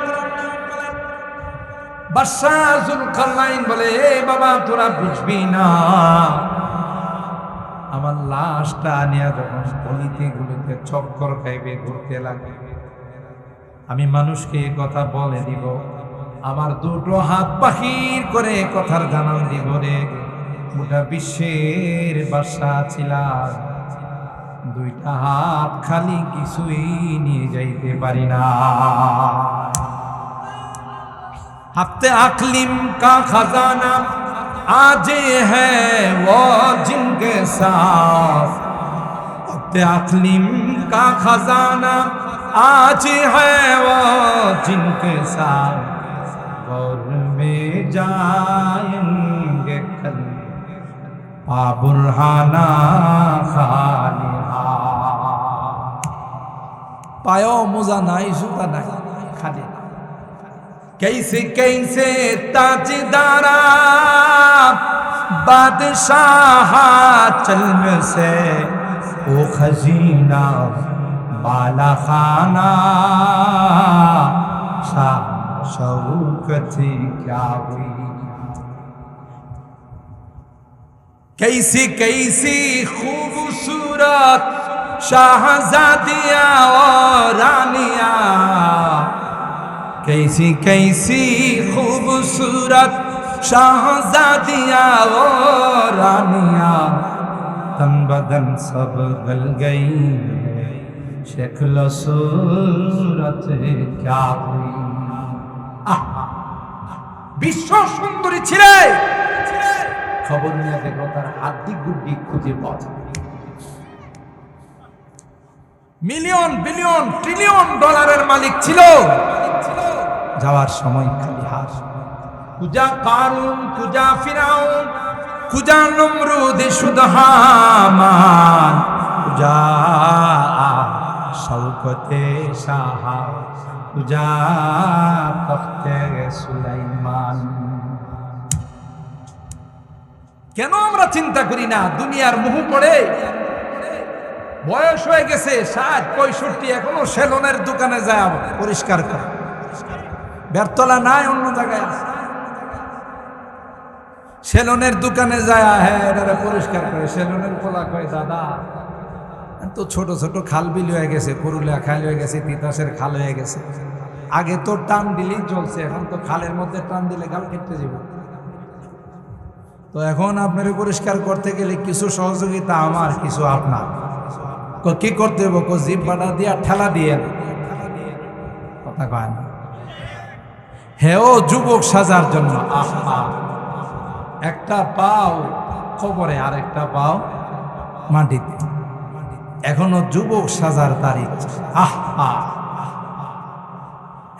বাদশাহ জুলকারনাইন বলে, এ বাবা তোরা বুঝবি না, আমার লাশটা নিয়ে যখন গলিতে গলিতে চক্কর খাইবে, ঘুরতে লাগবে, আমি মানুষকে এ কথা বলে দিব, আমার দুটো হাত বাহির করে কথার জানান দিব রে, গোটা বিশ্বের বাদশাহ ছিলাম, দুইটা হাত খালি কিছুই নিয়ে যাইতে পারি না। हफ्ते अकलिम का खजाना आज है वो जिनके साथ, हफ्ते अकलिम का खजाना आज है वो जिनके साथ, गौर में जाएंगे कल बुरहाना खालिहा। पायो मुजा नाई जूता नहीं खाली। कैसे कैसे ताजदारा बादशाह चल्म से ओ खजीना बाला खाना शाह शौकती क्या हुई। कैसी कैसी खूबसूरत शाहजादिया और रानिया, कैसी कैसी खूबसूरत शाहजादिया ओ रानिया, तन बदन सब गल गई शक्ल सूरत क्या हुई। বিশ্ব সুন্দরী ছিলে, খবর নিয়ে দেখো তার হাড্ডি গুড্ডি খুঁজে পাওয়া যায়। মিলিয়ন বিলিয়ন ট্রিলিয়ন ডলারের মালিক ছিল, যাওয়ার সময় খালি হাস। কুজা কারুন, কুজা ফিরাউন, কুজা নমরুদ শুধু হামান, কুজা শওকতে শাহ, কুজা তখতে সুলাইমান। কেন আমরা চিন্তা করি না? দুনিয়ার মোহ পড়ে বয়স হয়ে গেছে 60-65, এখনো সেলুনের দোকানে যায় পরিষ্কার করে। বেরতলা নাই, অন্য জায়গায় আছে। সেলুনের দোকানে যায়, হ্যাঁ এটা পরিষ্কার করে। সেলুনের পোলা কয়, দাদা তো ছোট ছোট খাল বিল হয়ে গেছে, পুরুলিয়া খাল হয়ে গেছে, তিতাসের খাল হয়ে গেছে। আগে তো টান দিলেই চলছে, এখন তো খালের মধ্যে টান দিলে গাল কেটে যাবে। তো এখন আপনার পরিষ্কার করতে গেলে কিছু সহযোগিতা আমার, কিছু আপনার। কি করতে হবে? জিপ বাটা দিয়া ঠেলা দিয়ে কথা কয় না। হেও যুবক সাজার জন্য, আহা, একটা পাও খবরে আর একটা পাও মাটিতে, এখনো যুবক সাজার তারিখ। আহা,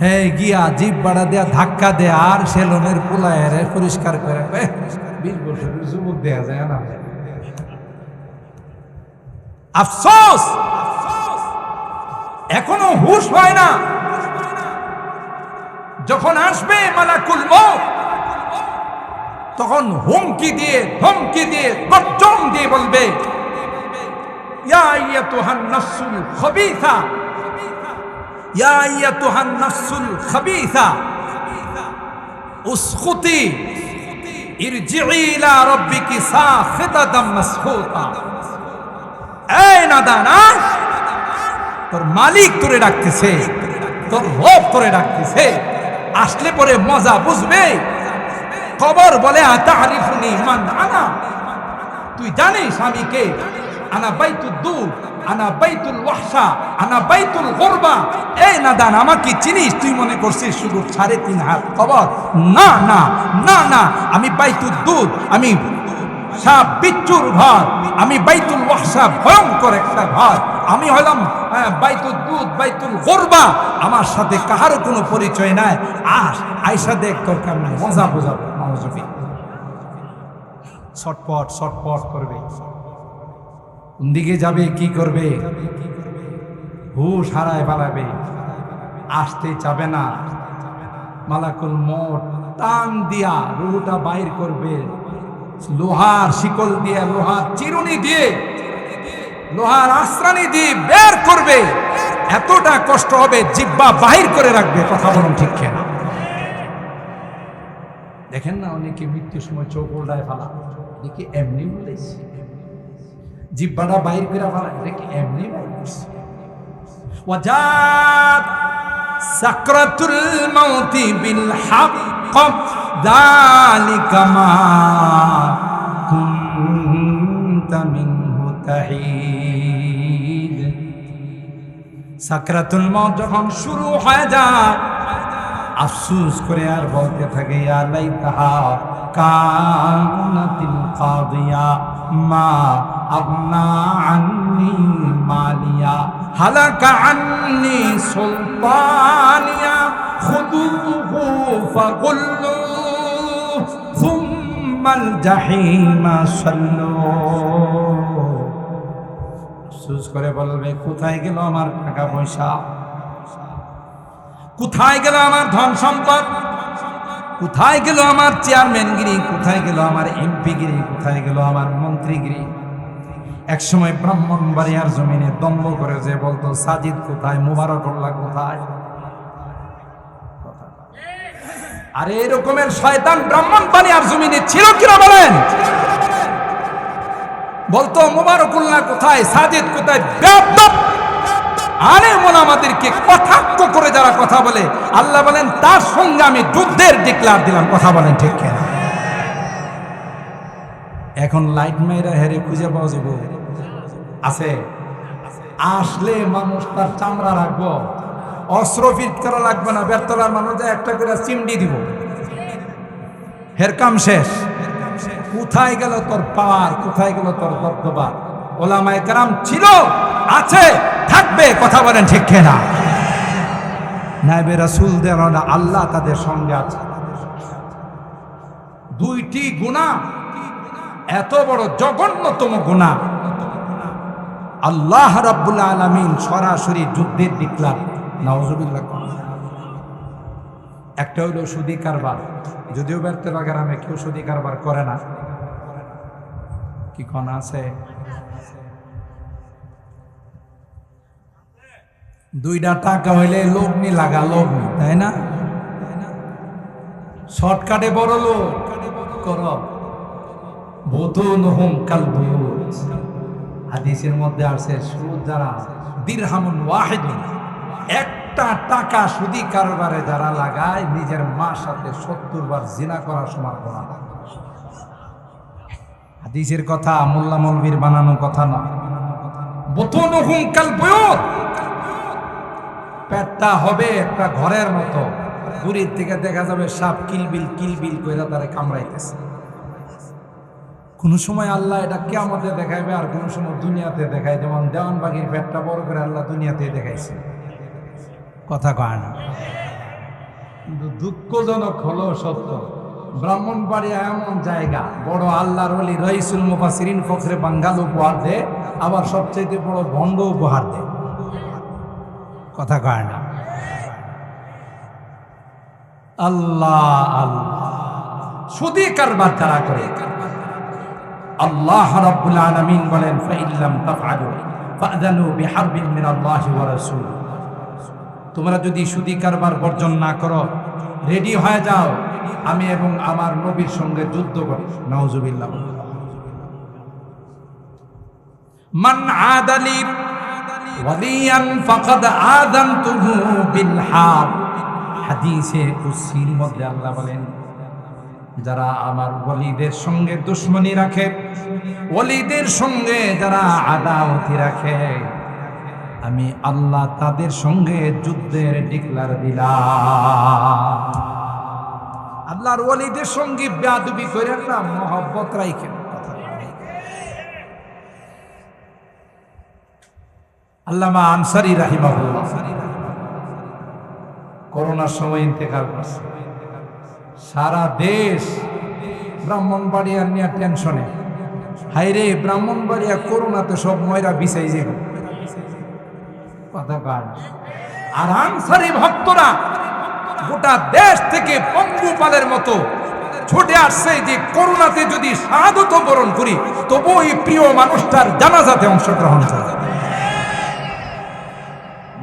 হে গিয়া জিপ বাড়া দেয়া ধাক্কা দেয়া আর সেলুনের পোলায়ের পরিষ্কার করে 20 বছরের যুবক দেয়া যায় না। আফসোস, এখনো হুশ হয় না। যখন আসবে মালাকুল মউত, তখন হুমকি দিয়ে ধমকি দিয়ে গর্জন দিয়ে বলবে, ইয়া আইয়াতুহান নাফসুল খাবিসা, ইয়া আইয়াতুহান নাফসুল খাবিসা উসকুতি ইরজিই ইলা রাব্বিকি সাখিতাতাম মাসহুতা। এই নাদানা, তোর মালিক তোরে ডাকতেছে, তোর রব তোরে ডাকতেছে। আসলে পরে মজা বুঝবে। কবর বলে, আতারিফুনি মান আনা, তুই জানিস আমি কে? আনা বাইতুদ দুর, আনা বাইতুল ওয়াহশা, আনা বাইতুল গুরবা। এই নাদান, আমাকে চিনিস? তুই মনে করছিস শুধু 3.5 হাত কবর? না না না না, আমি বাইতুদ দুর, আমি সাপ বিচ্ছুর ঘর, আমি বাইতুল ওয়াহশা, ভয়ঙ্কর একটা ঘর। আমি হলাম বাইতুল দুধ, বাইতুল গুরবা। আমার সাথে কাহারও কোনো পরিচয় নাই। আয়সা দেখ, দরকার নাই, মজা বোঝাবো। ছটপট ছটপট করবে। কোন দিকে যাবে, কি করবে, হুশ হারায় পালাবে, আসতে চাবে না। মালাকুল মউত টান দিয়া রুহটা বাইর করবে, লোহার শিকল দিয়ে, লোহার চিরুনি দিয়ে, লোহার আশ্রানি দিয়ে বের করবে। এতটা কষ্ট হবে, জিহ্বা বাহির করে রাখবে। কথা বলুন ঠিক কিনা? দেখেন না, অনেকে মৃত্যুর সময় চোখ উল্টায় ফেলা, দেখি এমনি বলেছি, জিহ্বাটা বাহির করে ফেলা, দেখি এমনি বলেছি। ওয়াজাত সাকরাতুল মাউতি বিল হক যালিকা মা কুনতা মিনহু তাহিদ। সাকরাতুল মউত যখন শুরু হয়ে যায়, আফসোস করে আর বলতে থাকে, ইয়া লাইতাহা কানাতিল কাদিয়া মা আগনা আন্নি মালিয়া হালাকা আন্নি সুলতানিয়া খুদুহু ফাগুল্লু সুম্মাল জাহিমা সাল্লু। আফসোস করে বলবে, কোথায় গেল আমার টাকা পয়সা, কোথায় গেল আমার ধন সম্পদ, কোথায় গেল আমার চেয়ারম্যানগিরি, কোথায় গেল আমার এমপিগিরি, কোথায় গেল আমার মন্ত্রীগিরি। একসময় ব্রাহ্মণবাড়িয়ার জমিনে দম্ভ করে যে বলতো, সাজিদ কোথায়, মুবারকুল্লাহ কোথায়। আরে এরকমের শয়তান ব্রাহ্মণবাড়িয়ার জমিনে ছিল কিনা বলেন? বলতো মুবারকুল্লাহ কোথায়, সাজিদ কোথায়। বেয়াদব আরে মোলামাদেরকে কটাক্ষ করে যারা কথা বলে, আল্লাহ বলেন তার সঙ্গে আমি যুদ্ধের ডিক্লার দিলাম। কথা বলেন ঠিক কিনা? এখন লাইট মাইরা হেরে খুঁজে পাওয়া যাবো আছে? আসলে মানুষ তার চামড়া রাখবো, অস্ত্র ফিট করা লাগবে না, বেরতলার মানুষ একটা করে চিমড়ি দিব, হের কাম শেষ। কোথায় গেল তোর পাওয়ার, কোথায় গেল তোর দবদবা? ওলামায়ে কেরাম ছিল, আছে, থাকবে। কথা বলেন ঠিক কিনা? নায়েবে রাসূলদের আল্লাহ তাদের সঙ্গে আছে। দুইটি গুনাহ, এত বড় জঘন্যতম গুনাহ, আল্লাহ রাব্বুল আলামিন সরাসরি যুদ্ধের ডিক্লার। নাউজুবিল্লাহ। একটা হইল সুদি কারবার, যদিও বেরতলা গ্রামে কেউ সুদি কারবার করে না, কি কোন আছে? দুইটা টাকা হইলে লগ্নি লাগা, লগ্নি, তাই না? শর্টকাটে বড় লোক কর, বুতুনহুম কালবুত। হাদিসের মধ্যে আছে, সুদ যারা দিরহামুন ওয়াহিদুন, একটা টাকা সুদি কারবারে যারা লাগায়, নিজের মার সাথে 70 বার জিনা করার সমান গুনাহ। হাদিসের কথা, মোল্লা মৌলবীর বানানো কথা না। বুতুনহুম কালবুত, পেটটা হবে একটা ঘরের মতো, দূরের থেকে দেখা যাবে সাপ কিলবিল কিলবিল কইরা তারে কামড়াইতেছে। কোন সময় আল্লাহ এটা কিয়ামতে দেখাইবে, আর কোন সময় দুনিয়াতে দেখায়। যেমন দেওয়ানবাগির পেটটা বড় করে আল্লাহ দুনিয়াতে দেখাইছে। কথা কয় না? কিন্তু দুঃখজনক হলো সত্য, ব্রাহ্মণবাড়িয়া এমন জায়গা, বড় আল্লাহর ওলি রইসুল মুফাসসিরিন ফখরে বাঙ্গাল উপহার দেয়, আবার সবচেয়ে বড় ভণ্ড উপহার দেয়। কথা কয় না? আল্লাহ আল্লাহ, সুদি কারবার তারা করে। আল্লাহ রাব্বুল আলামিন বলেন, ফাইল্লাম তাফআলু ফাআযানু বিহারবিন মিনাল্লাহি ওয়া রাসূলিহি। তোমরা যদি সুদি কারবার বর্জন না করো, রেডি হয়ে যাও, আমি এবং আমার নবীর সঙ্গে যুদ্ধ করি। নাউজুবিল্লাহ। মান আদালি ওয়ালিয়ান ফাকাদ আযানতুহু বিল হারব। হাদিসে কুদসির মধ্যে আল্লাহ বলেন, যারা আমার ওলিদের সঙ্গে দুশমনী রাখে, ওলিদের সঙ্গে যারা আদাওয়াতি রাখে, আমি আল্লাহ তাদের সঙ্গে যুদ্ধের ডিক্লার দিলাম। আল্লাহর ওলিদের সঙ্গে বেয়াদবি করেন না, মহব্বত রাখেন। আল্লামা আনসারী রাহিমাহুল্লাহ করোনার সময় ইন্তেকাল করছে। সারা দেশ ব্রাহ্মণবাড়িয়ার নিয়ে টেনশনে, হাইরে ব্রাহ্মণবাড়িয়া করোনাতে সব ময়রা বিছাই যাবে কথা কয়। আর আনসারী ভক্তরা গোটা দেশ থেকে পঙ্গুপালের মতো ছুটে আসছে যে করোনাতে যদি শাহাদত বরণ করি তবু এই প্রিয় মানুষটার জানাজাতে অংশগ্রহণ করে।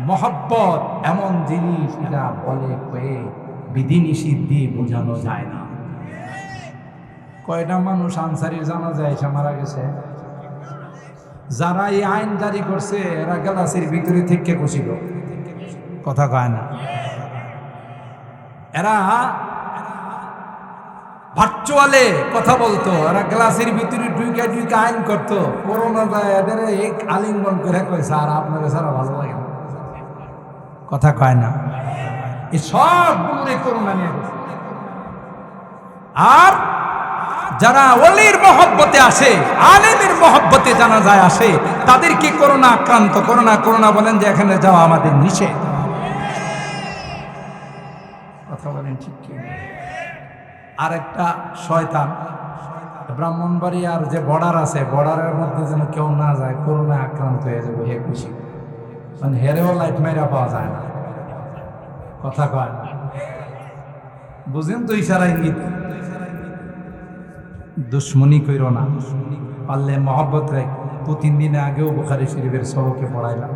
মহব্বত এমন জিনিস, এটা বলে কয়ে বিধিনিষেধ দিয়ে বোঝানো যায় না। কয়টা মানুষ আনসারীর জানাজায় এসে মারা গেছে। যারা এই আইন জারি করছে এরা গ্লাসের ভিতরে থেকে বসিল, কথা কয় না। এরা ভার্চুয়ালে কথা বলতো, এরা গ্লাসের ভিতরে ঢুকে ঢুকে আইন করতো। করোনা যায় এদের এক আলিঙ্গন করে কয় স্যার আপনাকে সারা ভালো লাগে না, কথা কয় না। এই সবগুলোরে করোনা নিয়ে গেছে। আর যারা ওলির মহব্বতে আসে, আলেমের মহব্বতে জানা যায় আসে, তাদেরকে করোনা আক্রান্ত, করোনা বলেন যে এখানে যাওয়া আমাদের নিষেধ। কথা বলেন ঠিক কি? আর একটা শয়তান ব্রাহ্মণবাড়িয়ার যে বর্ডার আছে, বর্ডারের মধ্যে যেন কেউ না যায়, করোনা আক্রান্ত হয়ে যাবে হে খুশি, মানে হেরেও লাইট মেরা পাওয়া যায় না, কথা কয়। বুঝেন তো ইশারা ইঙ্গিত। দুশ্মনী কইর না, পারলে মহব্বত রাখ। 2-3 দিন আগেও বুখারী শরীফের সবকে পড়াইলাম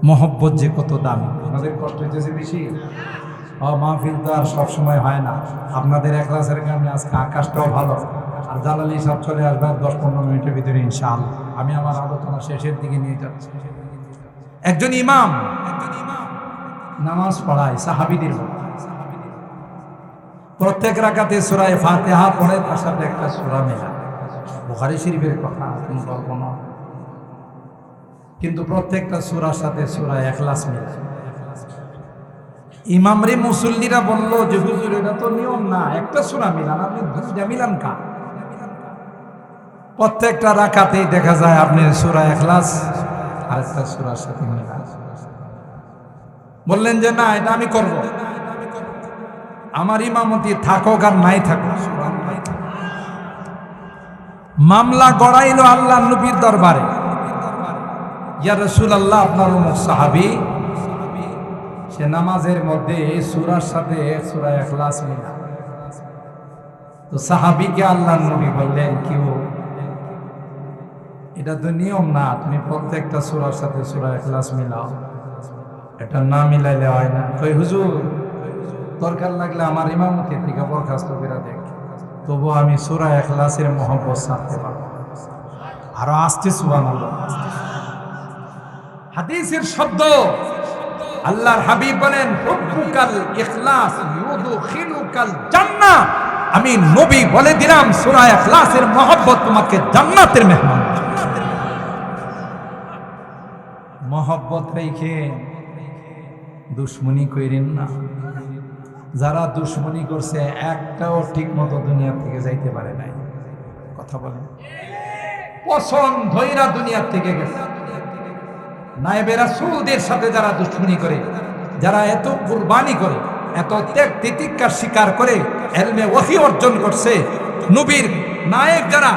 মহব্বত যে কত দামি। আমাদের কষ্ট হইতেছে বেশি। মাহফিল তো আর সবসময় হয় না, আপনাদের একলাসের কারণে আজকে আকাশটাও ভালো। আর জালালি সব চলে আসবে 10-15 মিনিটের ভিতরে ইনশাআল্লাহ। আমি আমার আলোচনা শেষের দিকে নিয়ে যাচ্ছি। একজন ইমাম নামাজ পড়ায় সাহাবীদের, প্রত্যেক রাকাতে সূরা ফাতিহা পড়ে, তার সাথে একটা সূরা মেলা। বুখারী শরীফের কথা, কোনো গল্প না, কিন্তু প্রত্যেকটা সূরার সাথে সূরা ইখলাস মেলা। ইমামরে মুসল্লিরা বলল যে হুজুর এটা তো নিয়ম না, একটা সূরা মিলান, আপনি দুইটা মিলান কা? প্রত্যেকটা রাকাতেই দেখা যায় আপনি সূরা ইখলাস আর একটা সূরার সাথে মিলান। বললেন যে না, এটা আমি করব, আমার ইমামতি থাকুক আর নাই থাকুক। মামলা গড়াইল আল্লাহ নবীর দরবারে, ইয়া রাসূলুল্লাহ আপনার অমুক সাহাবী সে নামাজের মধ্যে সূরার সাথে সূরা ইখলাস মিলা। তো সাহাবীকে আল্লাহ নবী বললেন, কেউ এটা তো নিয়ম না, তুমি প্রত্যেকটা সূরার সাথে সূরা ইখলাস মিলাও, এটা না মিলাইলে হয় না। কই হুজুর দরকার লাগলে আমার ইমামতি থেকে বরখাস্ত করে দেখ, তবু আমি সূরা ইখলাসের মহব্বত ছাড়তে পারবো। আরো আসতে সুবহানাল্লাহ। হাদিসের শব্দ, আল্লাহর হাবিব বলেন হুব্বুকাল ইখলাস ইউদখিলুকাল জান্নাহ। আমি নবী বলে দিলাম সূরা ইখলাসের মহব্বত তোমাকে জান্নাতের মেহমান। মহব্বত রেখে দুশ্মনী কইরেন না। যারা দুশ্মনী করছে একটাও ঠিক মতো দুনিয়া থেকে যাইতে পারে নাই, কথা বলেন। পছন্দ ধইরা দুনিয়া থেকে গেছে। নায়েবে রাসূলদের সাথে যারা দুশ্মনী করে, যারা এত কুরবানি করে, এত ত্যাগ তিতিক্ষার স্বীকার করে ইলমে ওহী অর্জন করছে, নবীর নায়েক যারা,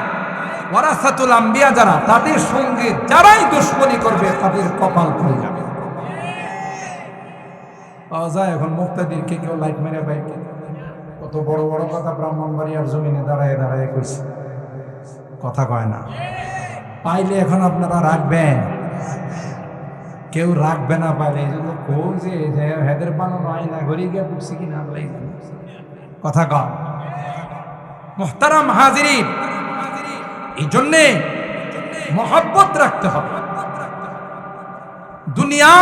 ওয়ারাসাতুল আম্বিয়া যারা, তাদের সঙ্গে যারাই দুশ্মনী করবে তাদের কপাল পুড়ে যাবে। পাওয়া যায় এখন মুক্তাদিরকে কেউ লাইট মেরে বাইকে, কত বড় বড় কথা ব্রাহ্মণবাড়িয়ার জমিনে দাঁড়ায় দাঁড়ায় কইছে, কথা কয় না। পাইলে এখন আপনারা রাখবেন, কেউ রাখবে না পাইলে। এই জন্য কোন যে হেদের বানানো আয়না ঘড়ি গিয়ে ঢুকছে কিনা কথা কয়। মুহতারাম হাজিরিন, এই জন্যে মহব্বত রাখতে হবে। দুনিয়া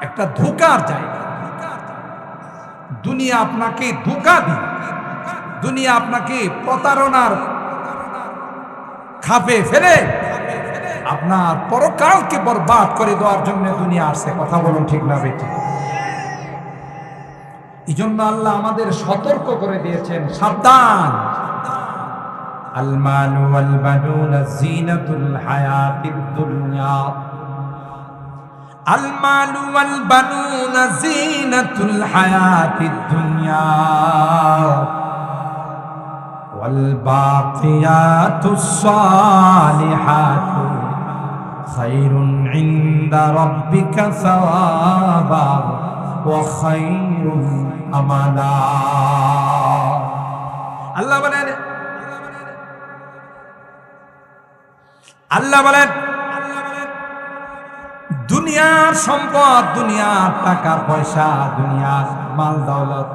একটা ধোঁকার জায়গা। দুনিয়া আপনাকে ধোঁকা দিবে, দুনিয়া আপনাকে প্রতারণার খাপে ফেলে আপনার পরকালকে বরবাদ করে দেওয়ার জন্য দুনিয়া আসছে, কথা বলুন ঠিক না বেটি? এই জন্য আল্লাহ আমাদের সতর্ক করে দিয়েছেন, সাবধান। আল মালু ওয়াল বানুনা যিনাতুল হায়াতিদ দুনিয়া, আল মালু ওয়াল বানুনা যিনাতুল হায়াতিদ দুনিয়া والباقيات الصالحات خير عند ربك ثوابا وخير املا আল্লাহ বলেন দুনিয়ার সম্পদ, দুনিয়ার টাকা পয়সা, দুনিয়ার মাল দৌলত,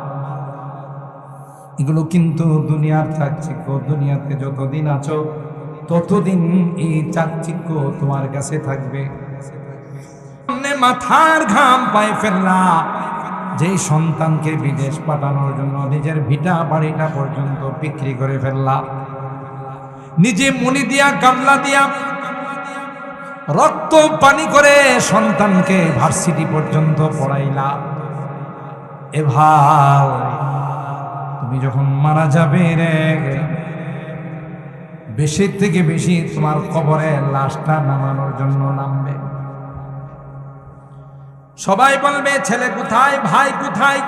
এগুলো কিন্তু দুনিয়ার চাকচিক্য। দুনিয়াতে যতদিন আছো ততদিন এই চাকচিক্য তোমার কাছে থাকবে। মাথার ঘাম পায়ে ফেললা, যেই সন্তানকে বিদেশ পাঠানোর জন্য নিজের ভিটা বাড়িটা পর্যন্ত বিক্রি করে ফেললা, নিজে মনি দিয়া গামলা দিয়া রক্ত পানি করে সন্তানকে ভার্সিটি পর্যন্ত পড়াইলা। এ ভাই, তুমি যখন মারা যাবে রে, বেশি থেকে বেশি তোমার কবরে লাশটা নামানোর জন্য নামবে। সবাই বলবে ছেলে কোথায়, ভাই কোথায়?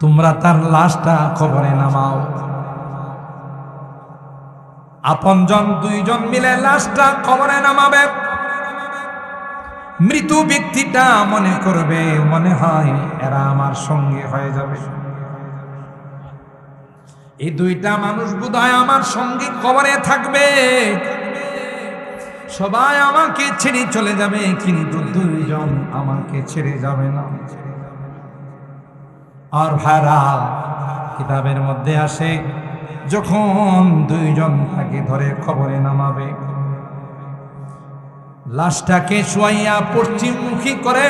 তোমরা তার লাশটা কবরে নামাও। আপনজন দুইজন মিলে লাশটা কবরে নামাবে। মৃত ব্যক্তিটা মনে করবে, মনে হয় এরা আমার সঙ্গে হয়ে যাবে, এই দুইটা মানুষ বোধহয় আমার সঙ্গে কবরে থাকবে, সবাই আমাকে ছেড়ে চলে যাবে, কিন্তু দুইজন আমাকে ছেড়ে যাবে না। আর ভাইরা, কিতাবের মধ্যে আসে যখন দুইজন তাকে ধরে কবরে নামাবে, লাশটাকে শোয়াইয়া পশ্চিমমুখী করে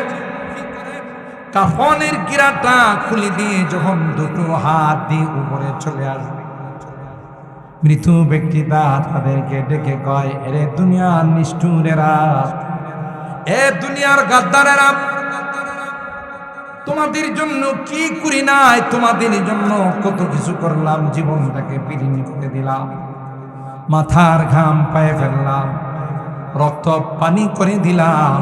কাফনের কিরাটা খুলে দিয়ে যখন দুটো হাত দিয়ে উপরে চলে আসবে, মৃত ব্যক্তিটা তাদেরকে ডেকে কয়, এরে দুনিয়ার নিষ্ঠুরেরা, এ দুনিয়ার গাদ্দারেরা, তোমাদের জন্য কি করি নাই, তোমাদের জন্য কত কিছু করলাম, জীবনটাকে বিলীন করে দিলাম, মাথার ঘাম পায়ে ফেললাম, রক্ত পানি করে দিলাম,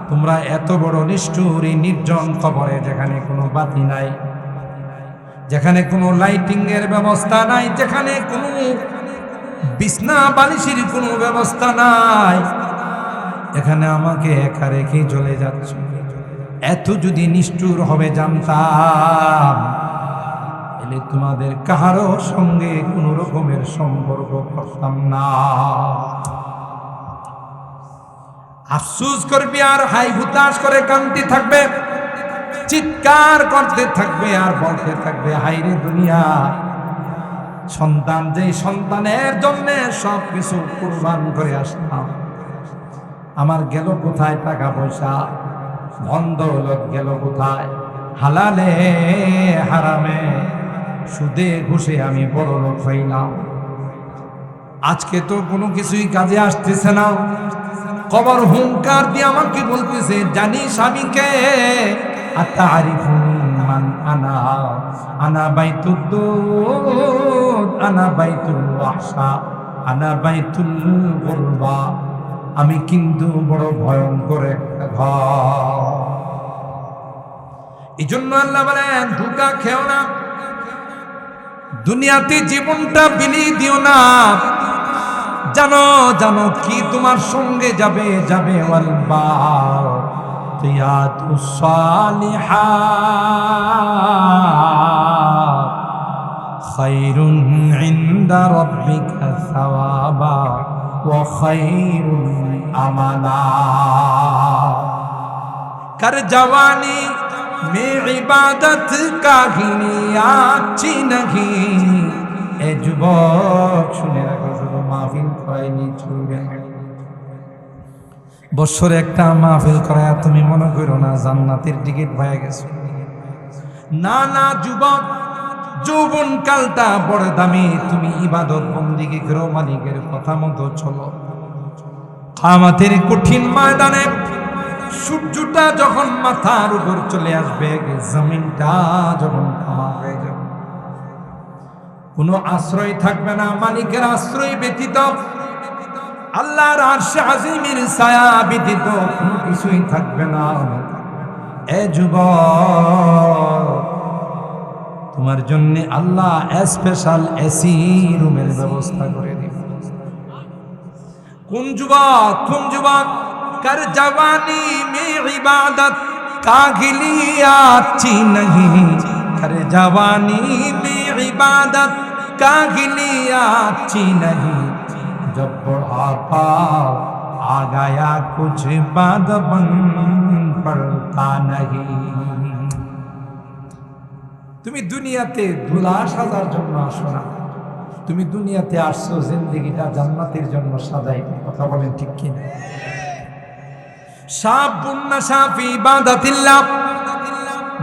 তোমরা এত বড় নিষ্ঠুর এই নির্জন কবরে, যেখানে কোনো বাতি নাই, যেখানে কোনো লাইটিং এর ব্যবস্থা নাই, যেখানে কোনো বিছনা বালিশের কোনো ব্যবস্থা নাই, এখানে আমাকে একা রেখে চলে যাচ্ছ। এত যদি নিষ্ঠুর হবে জানতাম, এলে তোমাদের কাহারো সঙ্গে কোনো রকমের সম্পর্ক করতাম না। আফসোস করবি আর হাই হুতাশ করে কান্তি থাকবে, চিৎকার করতে থাকবে আর বলতে থাকবে, হাইরে দুনিয়া, সন্তান যেই সন্তানের জন্য সব কিছু কুরবান করে আসলাম, আমার গেল কোথায় টাকা পয়সা, ধন দৌলত গেল কোথায়, হালালে হারামে সুদে ঘুষে আমি বড় লোক হইলাম, আজকে তো কোনো কিছুই কাজে আসতেছে না। কবর হুঙ্কার দিয়ে আমাকে বলতেছে, জানিস আমি কে? আতারিফুনি মান আনা, আনা বাইতুদ দুদ, আনা বাইতুল ওয়াহশা, আনা বাইতুল গুরবা, আমি কিন্তু বড় ভয়ঙ্কর একটা ঘর। এই জন্য আল্লাহ বলেন, ধোঁকা খেও না, দুনিয়াতে জীবনটা বিলিয়ে দিও না, জানো জানো কি তোমার সঙ্গে যাবে, যাবে ওয়াল বাকিয়াতুস সালিহাত খায়রুন ইনদা রাব্বিকা সাওয়াবা ওয়া খায়রুন আমালা। कर जवानी में इबादत काहिनी अच्छी नहीं, এ যুবক শুনে রাখো, শুধু মাহফিল করাইনি চলবে না। বছরে একটা মাহফিল করায় তুমি মনে করো না জান্নাতের টিকিট পাওয়া গেছে। না না যুবক, যৌবন কালটা বড় দামি, তুমি ইবাদত বন্দিগি করো, মালিকের কথা মতো চলো। কিয়ামতের কঠিন ময়দানে সূর্যটা যখন মাথার উপর চলে আসবে, জমিনটা যখন থামা হয়ে যাবে, কোনো আশ্রয় থাকবে না, মালিকের আশ্রয় ব্যতীত, আল্লাহর আরশে আজিমের ছায়া ব্যতীত কোনো কিছুই থাকবে না। এ যুবক, তোমার জন্য আল্লাহ স্পেশাল এসি রুমের ব্যবস্থা করে দিবে। কোন যুবক कर जवानी में इबादत कागिली अच्छी नहीं, कर जवानी में इबादत कागिली अच्छी नहीं, जब बुढ़ापा आ गया कुछ बात बन पड़ता नहीं। তুমি দুনিয়াতে ধুলা সাজার জন্য আসো না, তুমি দুনিয়াতে আসছো জিন্দেগিটা জান্নাতের জন্য সাজাইতে। কথা বলেন ঠিক কিনা?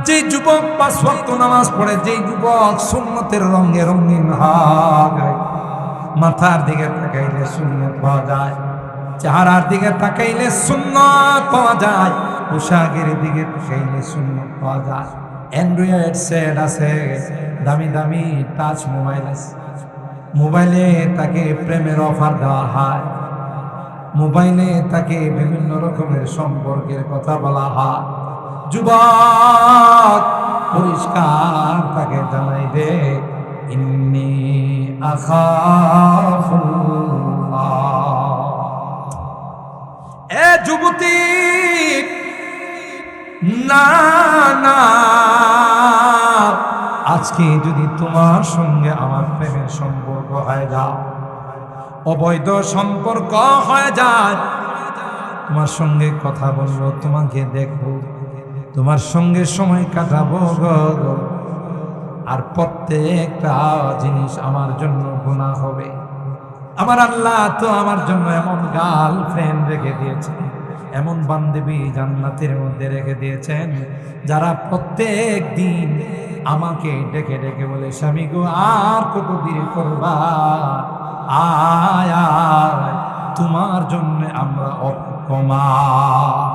যে যুবক 5 ওয়াক্ত নামাজ পড়ে, যে যুবক সুন্নতের রঙে রঙিন হয়, মাথার দিকে তাকাইলে সুন্নত পাওয়া যায়, চেহারার দিকে তাকাইলে সুন্নত পাওয়া যায়, পোশাকের দিকে তাকাইলে সুন্নত পাওয়া যায়। অ্যান্ড্রয়েড সেট আছে, দামি দামি টাচ মোবাইল আছে, মোবাইলে তাকে প্রেমের অফার দেওয়া হয়, মোবাইলে তাকে বিভিন্ন রকমের সম্পর্কের কথা বলা হয়। যুবক পরিষ্কার তাকে জানাই দে, ইন্নী আখাফুল্লাহ। এ যুবতী, না না, আজকে যদি তোমার সঙ্গে আমার প্রেমের সম্পর্ক হয়ে যায়, অবৈধ সম্পর্ক হয়ে যায়, তোমার সঙ্গে কথা বলবো, তোমাকে দেখবো, তোমার সঙ্গে সময় কাটাবো গো, আর প্রত্যেকটা জিনিস আমার জন্য গুনাহ হবে। আমার আল্লাহ তো আমার জন্য এমন গার্লফ্রেন্ড রেখে দিয়েছেন, এমন বান্ধবী জান্নাতের মধ্যে রেখে দিয়েছেন, যারা প্রত্যেক দিন আমাকে ডেকে ডেকে বলে, স্বামী গো আর কত দেরি করবা, আয় আয়, তোমার জন্য আমরা অপমান।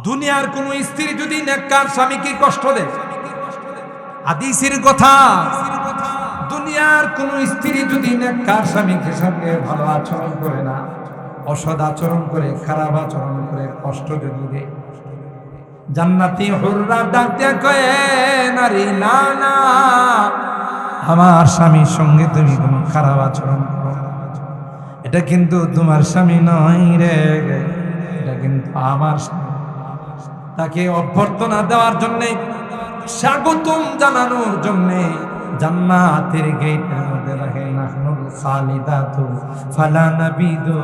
দুনিয়ার কোন স্ত্রী যদি নেককার স্বামীকে কষ্ট দেয়, হাদিসের কথা, দুনিয়ার কোন স্ত্রী যদি নেককার স্বামীকে সঙ্গে ভালো আচরণ করে না, অসৎ আচরণ করে, খারাপ আচরণ করে, কষ্ট যদি দেয়, জান্নাতি হুররা ডাকতে কয়ে, নারী না না, আমার স্বামীর সঙ্গে তুমি কোনো খারাপ আচরণ করো, এটা কিন্তু তোমার স্বামী নয় রে, এটা কিন্তু আমার স্বামী। তাকে অভ্যর্থনা দেওয়ার জন্যে, স্বাগতম জানানোর জন্যে জান্নাতের গেটের মধ্যে রাখে, নাহনুল খালিদাতু ফালা নাবিদু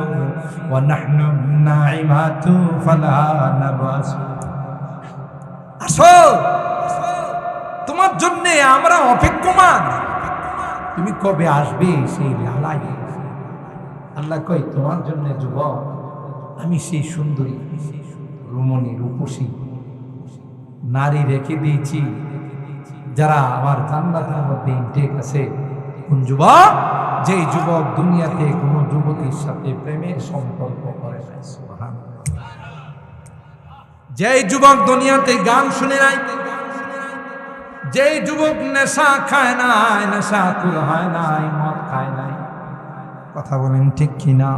ওয়া নাহনু নাইমাতু ফালা নাবাসু। আসো, তোমার জন্য আমরা অপেক্ষমান, তুমি কবে আসবে সেই লালাই। আল্লাহ কই, তোমার জন্য যুবক আমি সেই সুন্দরী রমণী রূপসী নারী রেখে দিয়েছি, যারা আমার জান্নাতের মধ্যে ইনটেক আছে। কোন যুবক? যেই যুবক দুনিয়াতে কোন যুবতীর সাথে প্রেমের সম্পর্ক করে নাই। সুবহানাল্লাহ। যেই যুবক দুনিয়াতে গান শুনে নাই, যেই যুবক নেশা খায় নাই, নেশা কুল হয় নাই, মদ খায় নাই, কথা বলেন ঠিক কিনা?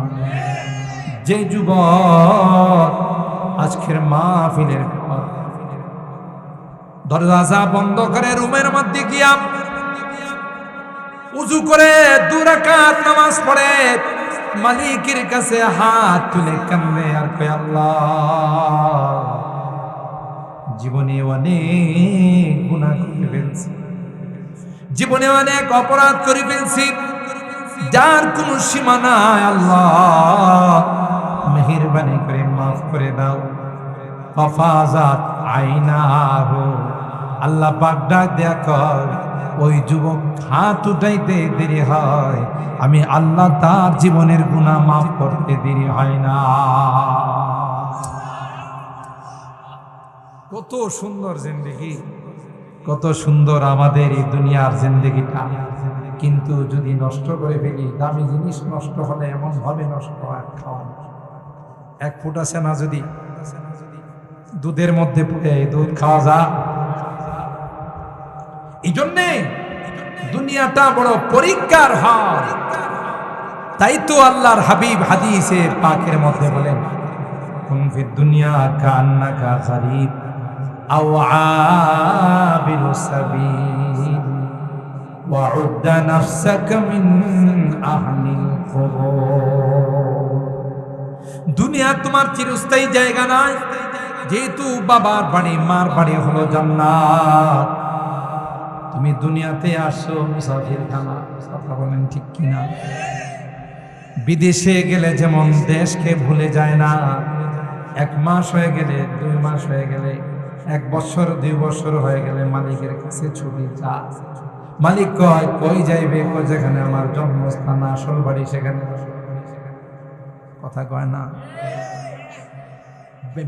যে যুবক আজকের মাহফিলের পর দরজা বন্ধ করে রুমের মধ্যে গিয়া উযু করে 2 রাকাত নামাজ পড়ে, মালিকের কাছে হাত তুলে কান্দে আর কয়, আল্লাহ, জীবনে অনেক গুনাহ করে ফেলছি, জীবনে অনেক অপরাধ করে ফেলছি, যার কোনো সীমা নাই, আল্লাহ মেহেরবানি করে মাফ করে দাও। ফাফাজাত আইনাহু, আল্লাহ পাক ডাক দেয়া কয়, ওই যুবক হাত উঠাইতে দেরি হয়, আমি আল্লাহ তার জীবনের গুনাহ মাফ করতে দেরি হয় না। কত সুন্দর জিন্দেগি, কত সুন্দর আমাদের এই দুনিয়ার জিন্দেগিটা, কিন্তু যদি নষ্ট করে ফেলি, দামি জিনিস নষ্ট হলে এমন ভাবে নষ্ট হয়, খাওয়া 1 ফুটা সেনা যদি দুধের মধ্যে পড়ে দুধ খাওয়া যায়। এই জন্যে দুনিয়াটা বড় পরীক্ষার হয়। তাই তো আল্লাহর হাবিব হাদিসে পাকের মধ্যে বলেন, কুন ফিদ দুনিয়া কান্নাকা গরীব, আও আবিরু সাবিল ওয়াউদ্দ নাফসাকা মিন আহলিল কুবুর। দুনিয়া তোমার চিরস্থায়ী জায়গা নয়, যেহেতু বাবার বাড়ি মার বাড়ি হলো জান্নাত। তুমি দুনিয়াতে আসো মুসাফির খানা, কথা বলেন ঠিক কিনা? বিদেশে গেলে যেমন দেশকে ভুলে যায় না, 1 মাস হয়ে গেলে 2 মাস হয়ে গেলে 1 বছর 2 বছর হয়ে গেলে মালিকের কাছে ছুটি চা। মালিক কয় কই যাইবে? কই যেখানে আমার জন্মস্থান আসল বাড়ি সেখানে। কথা কয় না?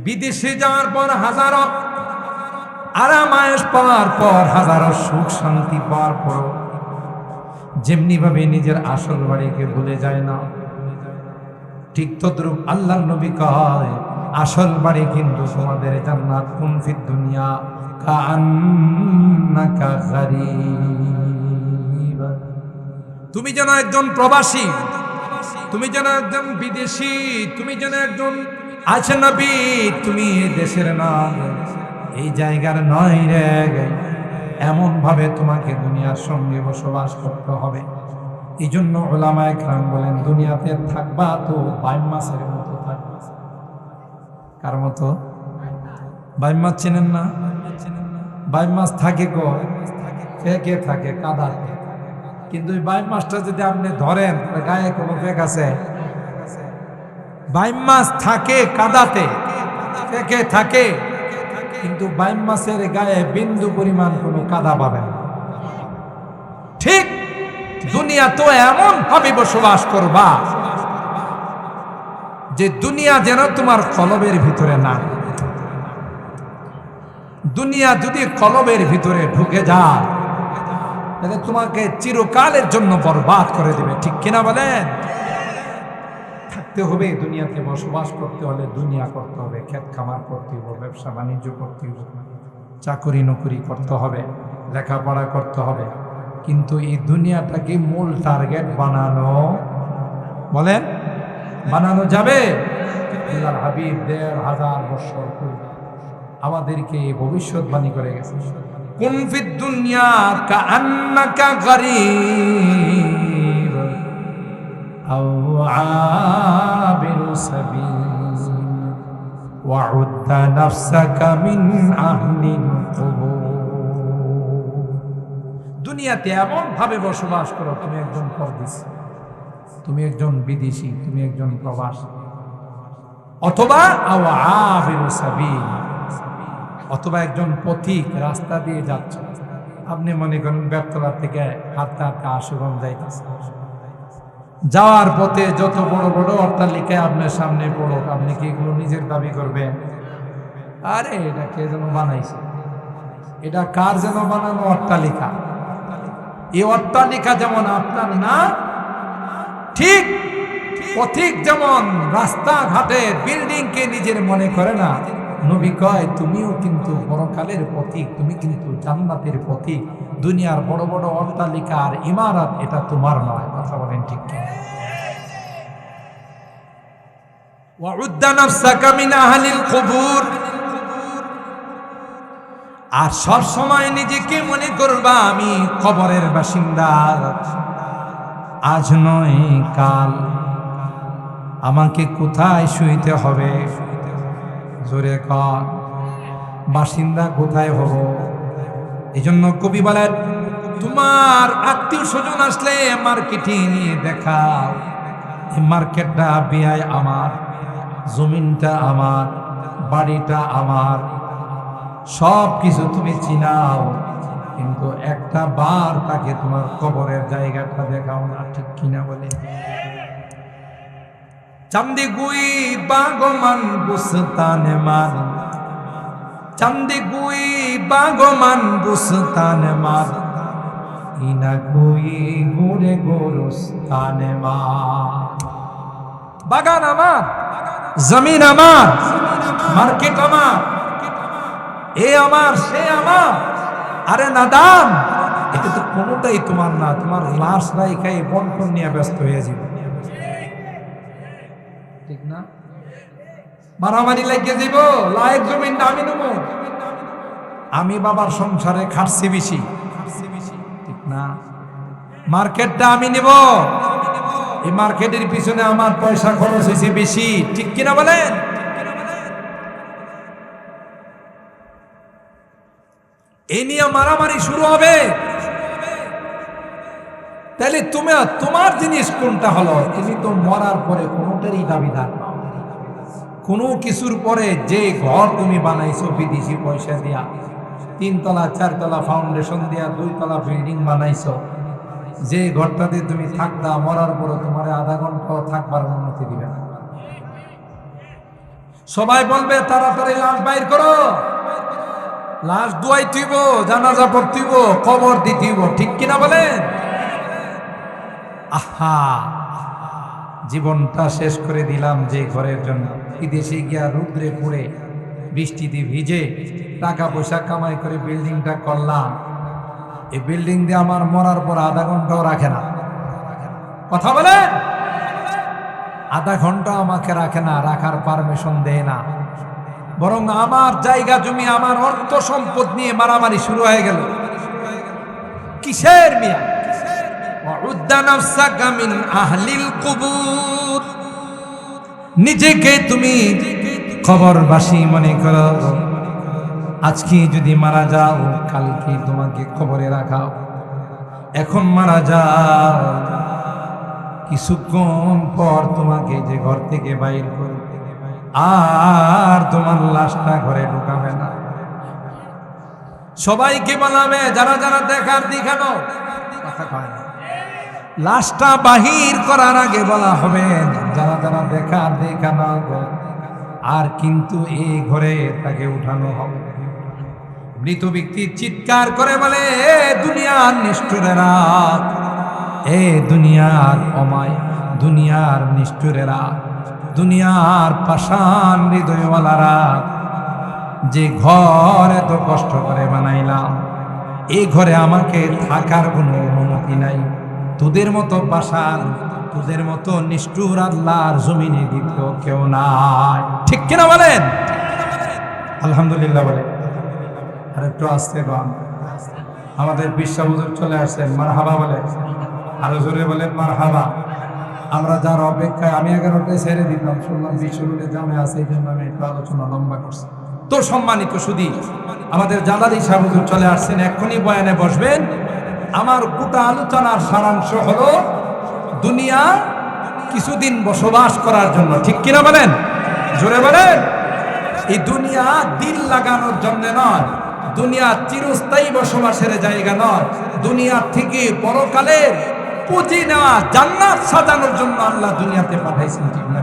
বিদেশে যাওয়ার পর হাজারো আরাম আয়েশ পাওয়ার পর, হাজারো সুখ শান্তি পাওয়ার পর যেমনি ভাবে নিজের আসল বাড়িকে ভুলে যায় না, ঠিক তদ্রূপ আল্লাহর নবী কয় আসল বাড়ি কিন্তু তোমাদের জান্নাত। কুন ফিদ দুনিয়া কাআন্নাকা গারীব। তুমি যেন একজন প্রবাসী, তুমি যেন একজন বিদেশি, তুমি যেন একজন আজনবী, তুমি দেশের নয়, এই জায়গার নয় রে। এমন ভাবে তোমাকে দুনিয়ার সঙ্গে বসবাস করতে হবে। এই জন্য উলামায়ে কেরাম বলেন দুনিয়াতে থাকবা তো বাইম মাছের মতো থাকবা। কার মতো? বাইম মাছ চেনেন না? বাইম মাছ থাকে ফেকে থাকে কাদাতে, কিন্তু ওই বাইম মাছটা যদি আপনি ধরেন গায়ে কোনো ফেক আছে? বাইম মাছ থাকে কাদাতে, ফেকে থাকে, কিন্তু বাইম মাছের গায়ে বিন্দু পরিমাণ কোনো কাদা পাবেন। ঠিক দুনিয়া তো এমন ভাবে বসবাস করবা যে দুনিয়া যেন তোমার কলবের ভিতরে না। দুনিয়া যদি কলবের ভিতরে ঢুকে যায় তাহলে তোমাকে চিরকালের জন্য বরবাদ করে দেবে। ঠিক কিনা বলেন? থাকতে হবে দুনিয়াতে, বসবাস করতে হলে দুনিয়া করতে হবে, ক্ষেত খামার করতে হবে, ব্যবসা বাণিজ্য করতে হবে, চাকরি নকরি করতে হবে, লেখাপড়া করতে হবে, কিন্তু এই দুনিয়াটাকে মূল টার্গেট বানানো, বলেন বানানো যাবে? আল্লাহর হাবিব 1500 বছর পূর্বে আমাদেরকে ভবিষ্যৎবাণী করে গেছে, কুন ফিদ দুনিয়া কাআন্নাকা গারীব আও আবিরু সাবিল ওয়াউদ্দ নাফসাকা মিন আহলিল কুবুর। দুনিয়াতে এমন ভাবে বসবাস করো তুমি একজন পরদেশী, তুমি একজন বিদেশি, তুমি একজন প্রবাসী, অথবা আও আবিরু সাবিল, অথবা একজন পথিক রাস্তা দিয়ে যাচ্ছে। আপনি মনে করেন বেতলা থেকে হাঁটতে হাঁটতে আশুগঞ্জ যাইতেছে, যাওয়ার পথে যত বড় বড় অট্টালিকা আপনার সামনে পড়ো, আপনি কি এগুলো নিজের দাবি করবেন? আরে এটা কে যেন বানাইছে, এটা কার যেন বানানো অট্টালিকা। এই অট্টালিকা যেমন আপনার না, ঠিক পথিক যেমন রাস্তাঘাটে বিল্ডিংকে নিজের মনে করে না, নবী কয় তুমিও কিন্তু পরকালের পথিক, তুমি কিন্তু জান্নাতের পথিক। দুনিয়ার বড় বড় অট্টালিকা আর ইমারত এটা তোমার নয়। কথা বলেন ঠিক কি? ওয়াউদ্দ নাফসাকা মিন আহলিল কুবুর। আর সব সময় নিজেকে মনে করবা আমি কবরের বাসিন্দা, আজ নয় কাল আমাকে কোথায় শুইতে হবে। জোরে কর, বাসিন্দা কোথায় হব? এই জন্য কবি বলেন তোমার আত্মীয় স্বজন আসলে মার্কেটে নিয়ে দেখাও, এই মার্কেটটা বিয়াই আমার, জমিনটা আমার, বাড়িটা আমার, সব কিছু তুমি চিনাও, কিন্তু একটা বার তাকে তোমার কবরের জায়গাটা দেখাও না। ঠিক কিনা বলে? চান্দি গুই বাগমান বুস্তানে মান, চান্দি গুই বাগমান বুস্তানে মান, ইনা গুই গুড়ে গোরস্তানে মান। বাগান আমার, জমিন আমার, মার্কেট আমার, এ আমার সে আমার। আরে নাদান, এটা তো কোনোটাই তোমার না। তোমার লাশ রাইখাই বন্টন নিয়ে ব্যস্ত হয়ে যাবে, ঠিক না? মারামারি লাগিয়ে দিব, লায়েক জমিনটা আমি নেব, আমি বাবার সংসারে খাটছি বেশি, ঠিক না? মার্কেটটা আমি নিব, এই মার্কেটের পিছনে আমার পয়সা খরচ হয়েছে বেশি, ঠিক কিনা বলেন? এই নিয়ে মারামারি শুরু হবে। তাহলে তোমার জিনিস কোনটা হলো? তুমি তো মরার পরে কোনোটারই দাবিদার না। কোনো কিছুর পরে যে ঘর তুমি বানাইছো বিদেশি পয়সা দিয়া, 3 তলা 4 তলা ফাউন্ডেশন দিয়া 2 তলা বিল্ডিং বানাইছো, যে ঘরটাতে তুমি থাকতা, মরার পরে তোমার আধা ঘন্টাও থাকবার অনুমতি দিবে না। সবাই বলবে তাড়াতাড়ি লাশ বাইর করো, লাশ দুয়াই তুইব, জানাজা পড়তিব, কবর দিতিব, ঠিক কিনা বলেন? আহা, জীবনটা শেষ করে দিলাম যে ঘরের জন্য, বিদেশে গিয়া রুদ্রে পুড়ে বৃষ্টিতে ভিজে টাকা পয়সা কামাই করে বিল্ডিংটা করলাম। এই বিল্ডিং দিয়ে আমার মরার পর আধা ঘন্টাও রাখে না। কথা বলেন, আধা ঘন্টা আমাকে রাখে না, রাখার পারমিশন দেয় না। বরং আমার জায়গা জমি, আমার অর্থ সম্পদ নিয়ে মারামারি শুরু হয়ে গেল। কিসের মিয়া? নিজেকে তুমি খবরবাসী মনে করো। আজকে যদি মারা যাও, কালকে তোমাকে খবরে রাখাও। এখন মারা যাও, কিছুক্ষণ পর তোমাকে যে ঘর থেকে বাইর করে আর তোমার লাশটা ঘরে ঢুকাবে না। সবাইকে বলাবে, যারা যারা দেখার দেখানো, কথা কয় না। লাশটা বাহির করার আগে বলা হবে, যারা যারা দেখার দেখানো। আর কিন্তু এই ঘরে তাকে উঠানো হবে। মৃত ব্যক্তি চিৎকার করে বলে, এ দুনিয়ার নিষ্ঠুরেরা, এ দুনিয়ার অমায়, দুনিয়ার নিষ্ঠুরেরা, দুনিয়ার পাষাণ হৃদয়ওয়ালারা, যে ঘর এত কষ্ট করে বানাইলাম, এই ঘরে আমাকে থাকার কোনো অনুমতি নাই। তোদের মতো পাষাণ, তোদের মতো নিষ্ঠুর আল্লাহর জমিনে দ্বিতীয় কেউ নাই, ঠিক কিনা বলেন? আলহামদুলিল্লাহ বলে। আর একটু আসতে গান, আমাদের বিশ্ব হুজুর চলে আসছেন, মারহাবা বলে, আরো জোরে বলেন মারহাবা। আমরা যার অপেক্ষায়, আমি 11টায় ছেড়ে দিতাম, শুনলাম বিশ্বরুটে জামে আছে, এই জন্য আমি একটু আলোচনা লম্বা করছি। তো সম্মানিত সুধী, আমাদের জালালী সাহেব হুজুর চলে আসছেন, এক্ষুনি বয়ানে বসবেন। আমার গোটা আলোচনার সারাংশ হলো, দুনিয়া কিছুদিন বসবাস করার জন্য, ঠিক কিনা বলেন? জোরে বলেন। এই দুনিয়া দিল লাগানোর জন্য নয়, দুনিয়া চিরস্থায়ী বসবাসের জায়গা নয়, দুনিয়া থেকে পরকালের পুঁজি নেওয়া, জান্নাত সাজানোর জন্য আল্লাহ দুনিয়াতে পাঠাইছেন, ঠিক না?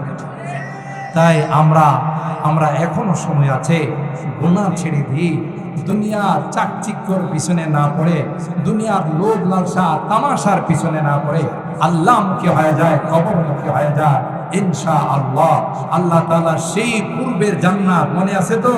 তাই আমরা এখনো সময় আছে, গুনাহ ছেড়ে দিই, দুনিয়ার চাকচিক্যর পিছনে না পড়ে, দুনিয়ার লোভ লালসা তামাশার পিছনে না পড়ে আল্লাহ মুখী হয়ে যায়, কবর মুখী হয়ে যায়। ইনশাআল্লাহ আল্লাহ তাআলা সেই পূর্বের জান্নাত মনে আছে তো,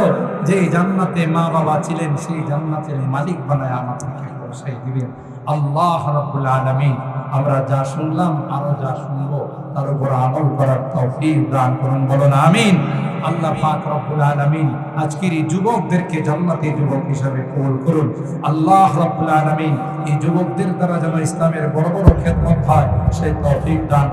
যে জান্নাতে মা বাবা ছিলেন, সেই জান্নাতের মালিক বানায় আমাদেরকে বসাই দিবেন আল্লাহ রাব্বুল আলামিন। আমরা যা শুনলাম, আরো যা শুনবো, তার উপর আমল করার তৌফিক দান করুন, বলুন আমিন। আল্লাহ পাক রব্বুল আলামিন আজকের এই যুবকদেরকে জান্নাতি যুবক হিসাবে কবুল করুন। আল্লাহ রব্বুল আলামিন এই যুবকদের দ্বারা যেন ইসলামের বড় বড় খেদমত হয়, সেই তৌফিক দান